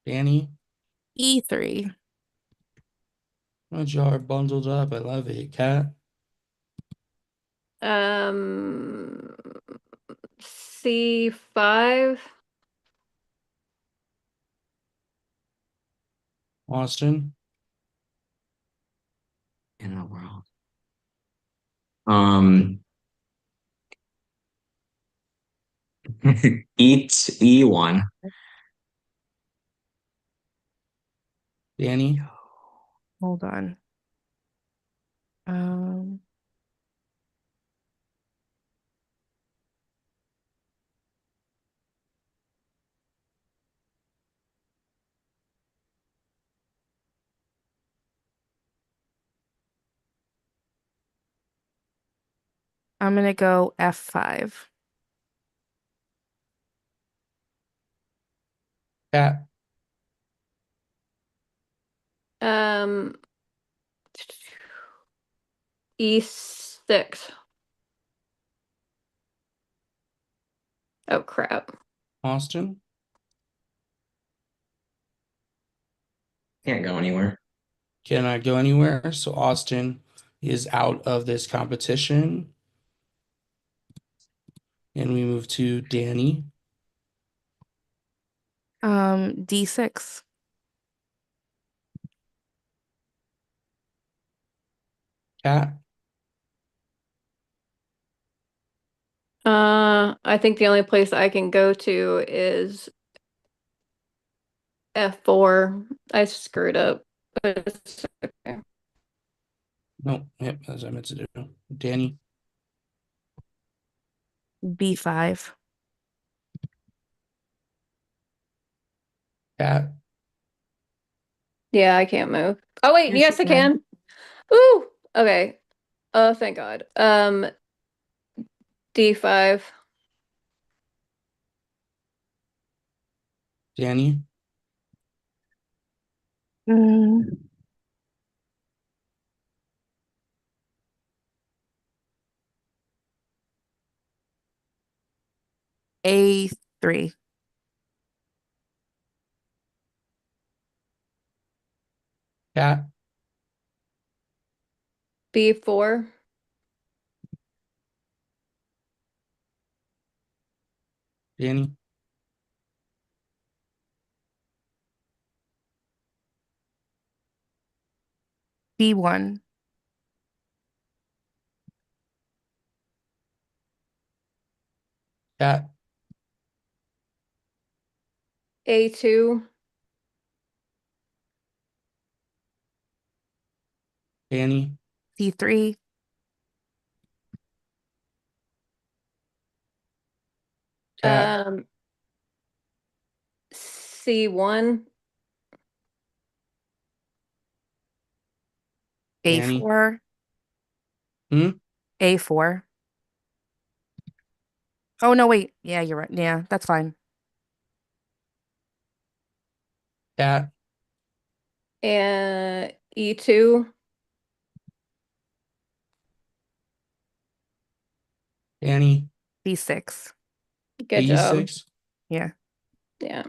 Danny. E3. Oh, y'all are bundled up. I love it. Cat, C5. Austin, In the world. Um, E1. Danny, Hold on. Um, I'm gonna go F5. Cat, Um, E6. Oh crap. Austin, Can't go anywhere. cannot go anywhere. So Austin is out of this competition. And we move to Danny, D6. Cat, I think the only place I can go to is F4. I screwed up. But it's okay. no, yep, as I meant to do. Danny, B5. Cat, Yeah, I can't move. Oh wait, Yes, yes you I can. Ooh, okay. Oh, thank God. D5. Danny, Mm, A3. Cat, B4. Danny, B1. Cat, A2. Danny, C3. Cat, Um, C1. Danny, A4. hmm? A4. Oh, no, wait. Yeah, you're right. Yeah, that's fine. Cat, And E2. Danny, B6. Good job. B6. Yeah. Yeah.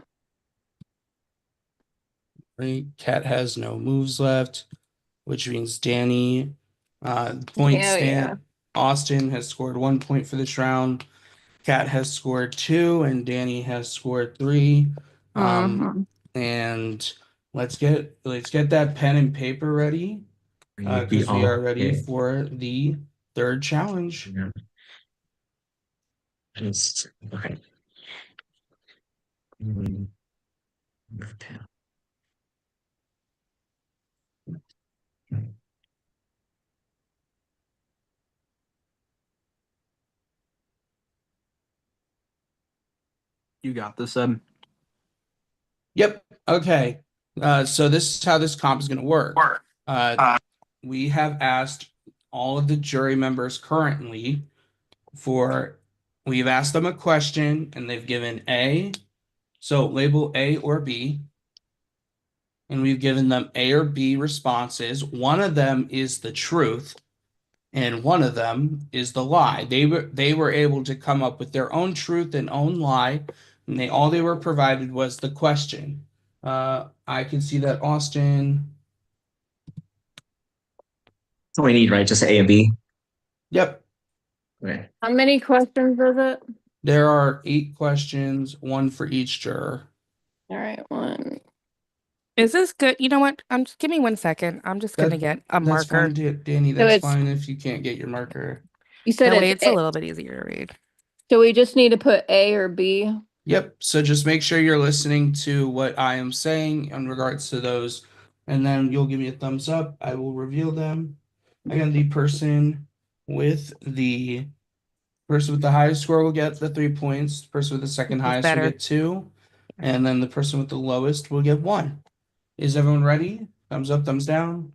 Right. Cat has no moves left, which means Danny, point Yeah, yeah. stand. Austin has scored 1 point for this round. Cat has scored 2, and Danny has scored 3. Mhm. And let's get that pen and paper ready, because we are ready Okay. for the third challenge. Yeah. Okay. Mm, okay. You got this, Yep. Okay. So this is how this comp is going to work. We have asked all of the jury members currently we've asked them a question and they've given A, so label A or B, and we've given them A or B responses. One of them is the truth. and one of them is the lie. They were able to come up with their own truth and own lie, and all they were provided was the question. I can see that Austin. That's all we need, right? Just A and B. Yep, Okay. How many questions is it? there are 8 questions, one for each juror. All right, one. Is this good? You know what? Just give me 1 second. I'm just gonna That get a that's fine, marker. Danny. So That's it's fine if you can't get your marker. you said That way it's it's a A. little bit easier to read. So we just need to put A or B. Yep. So just make sure you're listening to what I am saying in regards to those, and then you'll give me a thumbs up. I will reveal them. Again, the person with the highest score will get the 3 points. The person with the second This is highest will better. get 2, and then the person with the lowest will get 1. Is everyone ready? Thumbs up, thumbs down.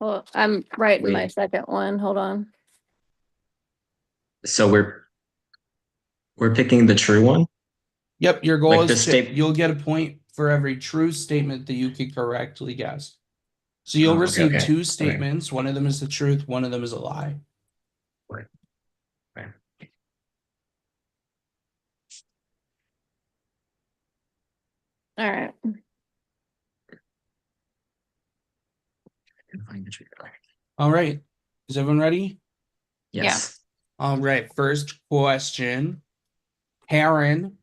Well, I'm writing my Wait. second one. Hold on. So we're picking the true one. Yep, your goal Like is the to state- you'll get a point for every true statement that you can correctly guess. So you'll Oh, okay, receive okay. 2 Okay. statements. One of them is the truth, one of them is a lie. Right. Right. All right. Find the true color. All right. Is everyone ready? Yes. All right. First question. Karen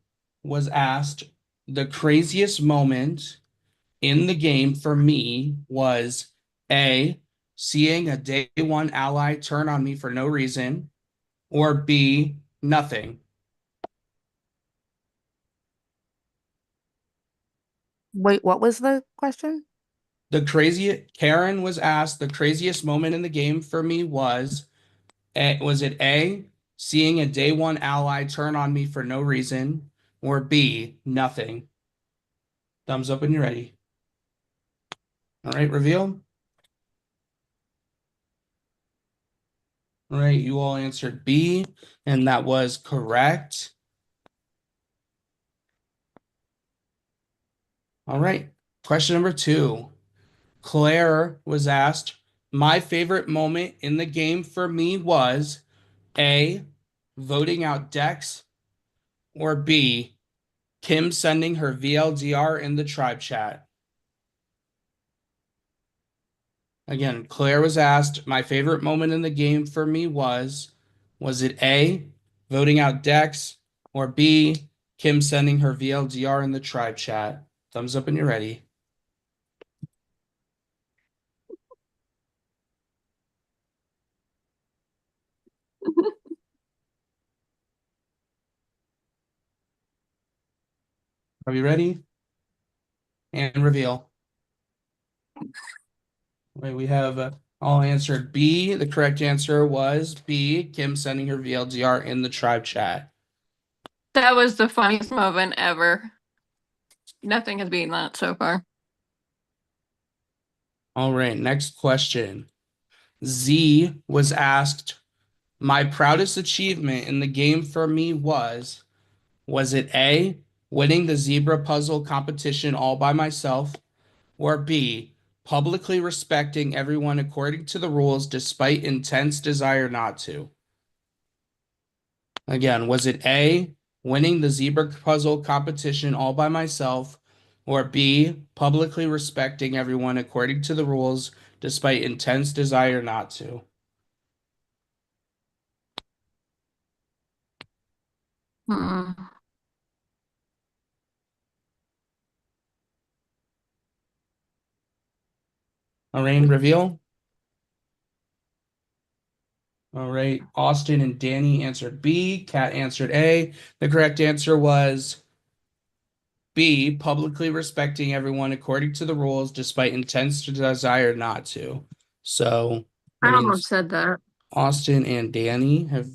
was asked, the craziest moment in the game for me was A, seeing a day 1 ally turn on me for no reason, or B, nothing. Wait, what was the question? Karen was asked, the craziest moment in the game for me was it A, seeing a day 1 ally turn on me for no reason, or B, nothing? Thumbs up when you're ready. All right, reveal. All right, you all answered B, and that was correct. All right, question number 2. Claire was asked, my favorite moment in the game for me was A, voting out Dex, or B, Kim sending her VLDR in the tribe chat. Again, Claire was asked, my favorite moment in the game for me was it A, voting out Dex, or B, Kim sending her VLDR in the tribe chat? Thumbs up when you're ready. Are you ready? And reveal. Wait, we have all answered B. The correct answer was B, Kim sending her VLDR in the tribe chat. That was the funniest moment ever. Nothing has beaten that so far. All right, next question. Z was asked, my proudest achievement in the game for me was it A, winning the zebra puzzle competition all by myself, or B, publicly respecting everyone according to the rules despite intense desire not to? Again, was it A, winning the zebra puzzle competition all by myself, or B, publicly respecting everyone according to the rules despite intense desire not to? Hmm. Lorraine, reveal. All right, Austin and Danny answered B. Kat answered A. The correct answer was B, publicly respecting everyone according to the rules despite intense desire not to. So I that means almost said that. Austin and Danny have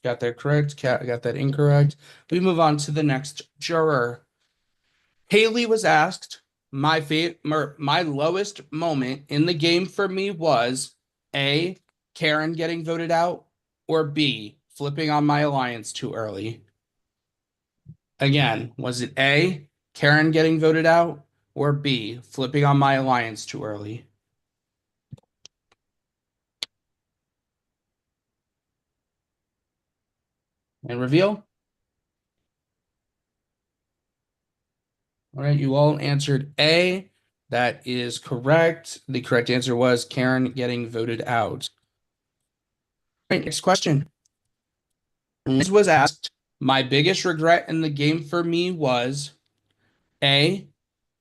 got that correct. Kat got that incorrect. We move on to the next juror. Haley was asked, my lowest moment in the game for me was A, Karen getting voted out, or B, flipping on my alliance too early. Again, was it A, Karen getting voted out, or B, flipping on my alliance too early? And reveal. All right, you all answered A. That is correct. The correct answer was Karen getting voted out. All right, next question. Liz was asked, my biggest regret in the game for me was A.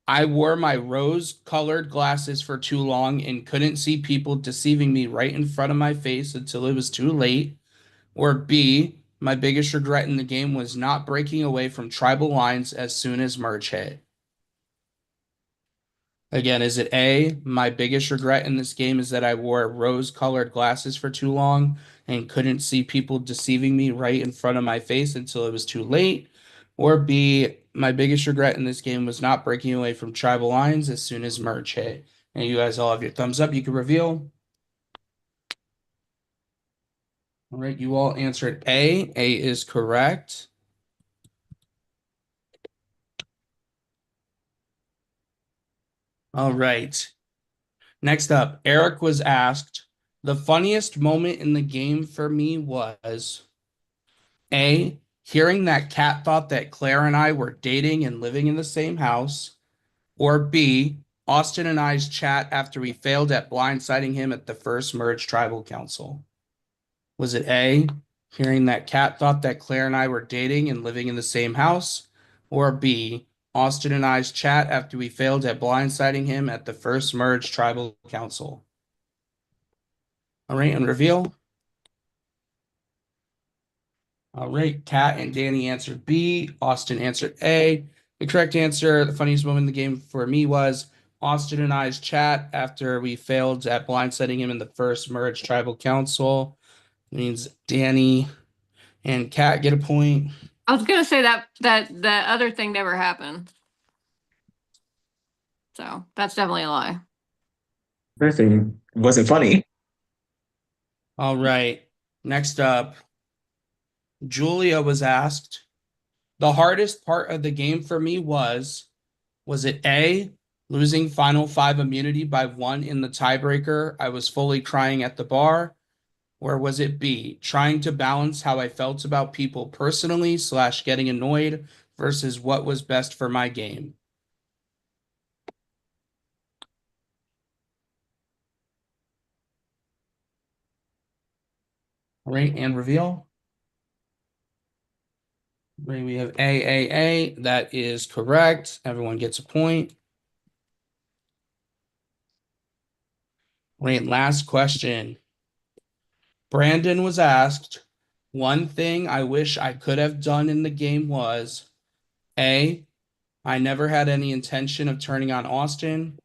I wore my rose-colored glasses for too long and couldn't see people deceiving me right in front of my face until it was too late. Or B. My biggest regret in the game was not breaking away from tribal lines as soon as merge hit. Again, is it A, my biggest regret in this game is that I wore rose-colored glasses for too long and couldn't see people deceiving me right in front of my face until it was too late? Or B, my biggest regret in this game was not breaking away from tribal lines as soon as merge hit? And you guys all have your thumbs up. You can reveal. All right, you all answered A. A is correct. All right. Next up, Eric was asked, the funniest moment in the game for me was A, hearing that Kat thought that Claire and I were dating and living in the same house, or B, Austin and I's chat after we failed at blindsiding him at the first merged tribal council. Was it A, hearing that Kat thought that Claire and I were dating and living in the same house, or B, Austin and I's chat after we failed at blindsiding him at the first merged tribal council? All right, and reveal. All right, Kat and Danny answered B. Austin answered A. The correct answer, the funniest moment in the game for me was Austin and I's chat after we failed at blindsiding him in the first merged tribal council. It means Danny and Kat get a point. I was gonna say that the other thing never happened. So that's definitely a lie. First thing wasn't funny. All right, next up, Julia was asked, the hardest part of the game for me was it A, losing final 5 immunity by 1 in the tiebreaker? I was fully crying at the bar. Or was it B, trying to balance how I felt about people personally / getting annoyed versus what was best for my game? All right, and reveal. Right, we have A. That is correct. Everyone gets a point. Right, last question. Brandon was asked, one thing I wish I could have done in the game was A, I never had any intention of turning on Austin,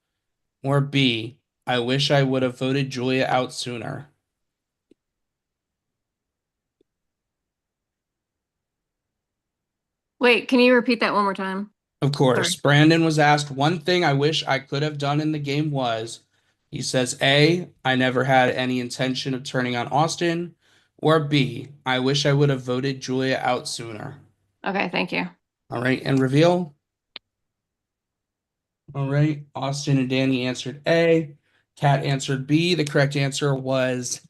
or B, I wish I would have voted Julia out sooner. Wait, can you repeat that one more time? Of course, Sorry. Brandon was asked, one thing I wish I could have done in the game was, he says, A, I never had any intention of turning on Austin, or B, I wish I would have voted Julia out sooner. Okay, thank you. All right, and reveal. All right, Austin and Danny answered A. Kat answered B. The correct answer was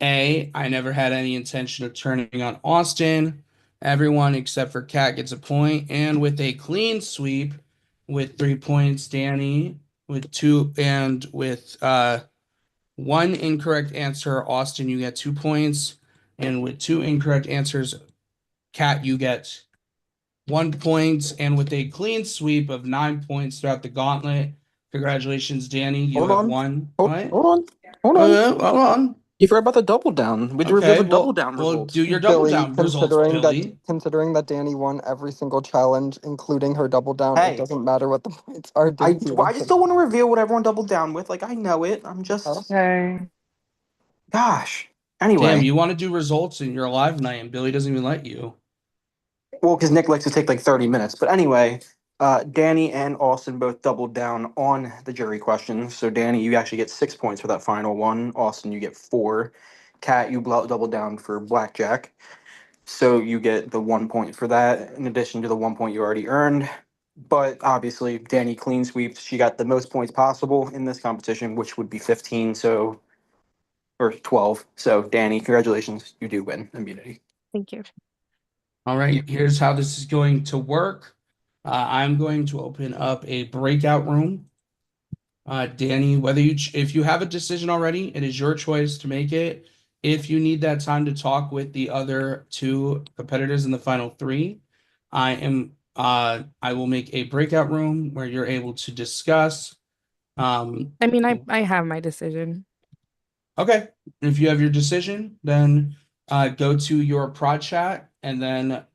A, I never had any intention of turning on Austin. Everyone except for Kat gets a point. And with a clean sweep with 3 points, Danny with 2, and with 1 incorrect answer, Austin, you get 2 points. And with 2 incorrect answers, Kat, you get 1 point. And with a clean sweep of 9 points throughout the gauntlet, congratulations, Danny. You Hold have on. won. Hold What? on. Hold Oh, on. yeah, hold on. You forgot about the double down. We reveal the double down well, results. do your double Billy, down results, Billy. considering that Danny won every single challenge, including her double down, Hey. it doesn't matter what the points are. I Didn't you just don't want to reveal what everyone doubled down with. Like, I know it. I'm just. Okay. Gosh. Anyway. Damn, you want to do results and you're live night and Billy doesn't even let you. Well, because Nick likes to take like 30 minutes. But anyway, Danny and Austin both doubled down on the jury questions. So, Danny, you actually get 6 points for that final one. Austin, you get 4. Kat, you double down for blackjack. So, you get the 1 point for that, in addition to the 1 point you already earned. But obviously, Danny clean sweeps. She got the most points possible in this competition, which would be 15. So, or 12. So, Danny, congratulations. You do win immunity. Thank you. All right, here's how this is going to work. I'm going to open up a breakout room. Danny, if you have a decision already, it is your choice to make it. If you need that time to talk with the other two competitors in the final three, I will make a breakout room where you're able to discuss. I mean, I have my decision. Okay, if you have your decision, then go to your prod chat, and then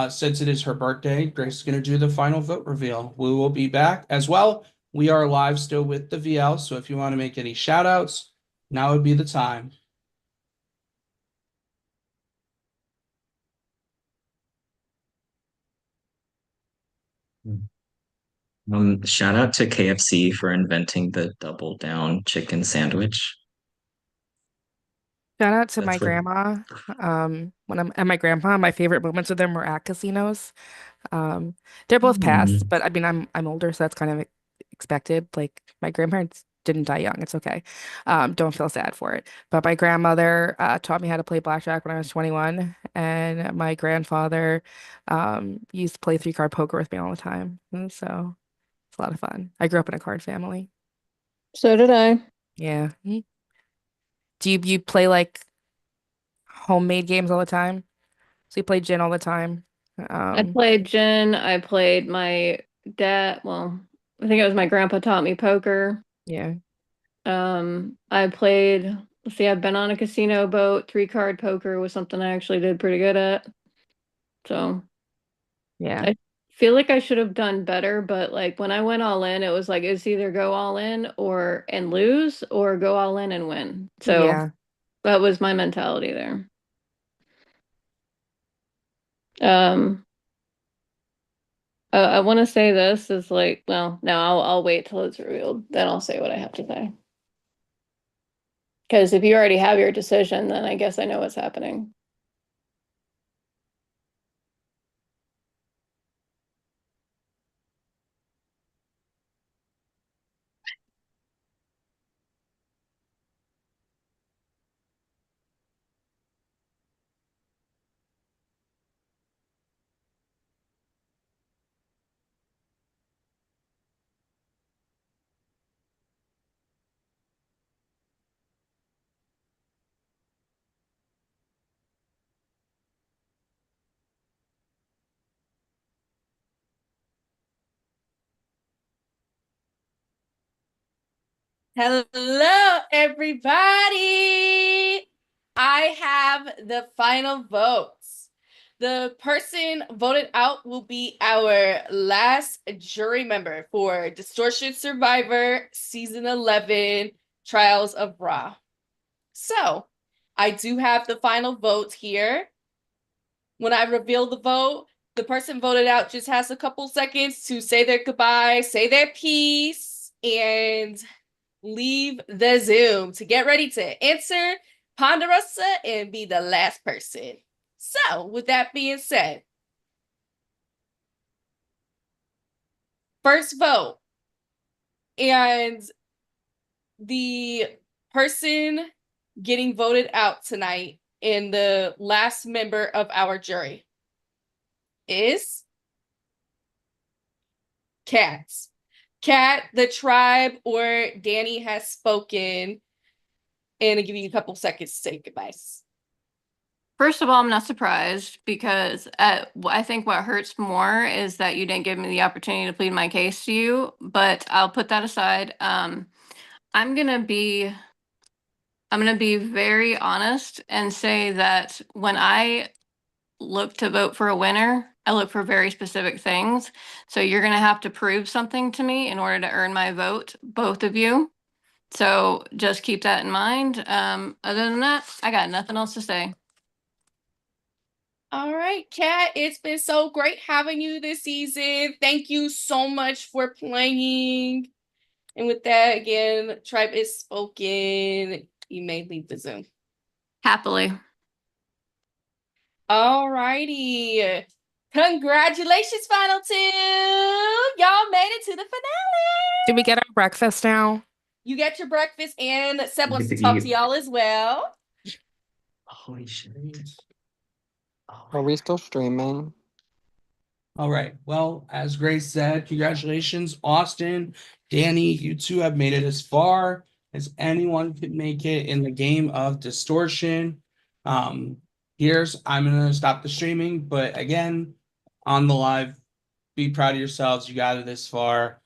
since it is her birthday, Grace is going to do the final vote reveal. We will be back as well. We are live still with the VL, so if you want to make any shout outs, now would be the time. Shout out to KFC for inventing the double down chicken sandwich. Shout out to That's my what- grandma. When I'm and my grandpa, my favorite moments with them were at casinos. They're both passed, but I mean, I'm older, so that's kind of expected. Like my grandparents didn't die young. It's okay. Don't feel sad for it. But my grandmother taught me how to play blackjack when I was 21, and my grandfather used to play three-card poker with me all the time. And so it's a lot of fun. I grew up in a card family. So did I. Yeah. Do you play like homemade games all the time? So you play gin all the time? I played gin. I played my dad. Well, I think it was my grandpa taught me poker. Yeah. I played, let's see, I've been on a casino boat. 3-card poker was something I actually did pretty good at. So Yeah. I feel like I should have done better, but like when I went all in, it was like it's either go all in or and lose or go all in and win. So Yeah. that was my mentality there. I want to say this is like, well, no, I'll wait till it's revealed. Then I'll say what I have to say. Because if you already have your decision, then I guess I know what's happening. Hello, everybody. I have the final votes. The person voted out will be our last jury member for Distortion Survivor Season 11 Trials of Ra. So, I do have the final vote here. When I reveal the vote, the person voted out just has a couple seconds to say their goodbye, say their piece, and leave the Zoom to get ready to answer Ponderosa and be the last person. So, with that being said, first vote, and the person getting voted out tonight and the last member of our jury is Kat. Kat, the tribe, or Danny has spoken, and I'll give you a couple seconds to say goodbyes. First of all, I'm not surprised because I think what hurts more is that you didn't give me the opportunity to plead my case to you, but I'll put that aside. I'm gonna be very honest and say that when I look to vote for a winner, I look for very specific things. So you're gonna have to prove something to me in order to earn my vote, both of you. So just keep that in mind. Other than that, I got nothing else to say. All right, Kat, it's been so great having you this season. Thank you so much for playing. And with that, again, tribe is spoken. You may leave the Zoom. Happily. All righty. Congratulations, final two. Y'all made it to the finale. Did we get our breakfast now? You get your breakfast, and Seb wants to talk to y'all as well. Holy shit. Oh Are we still streaming? All right. Well, as Grace said, congratulations, Austin, Danny. You two have made it as far as anyone could make it in the game of Distortion. I'm gonna stop the streaming, but again, on the live, be proud of yourselves. You got it this far.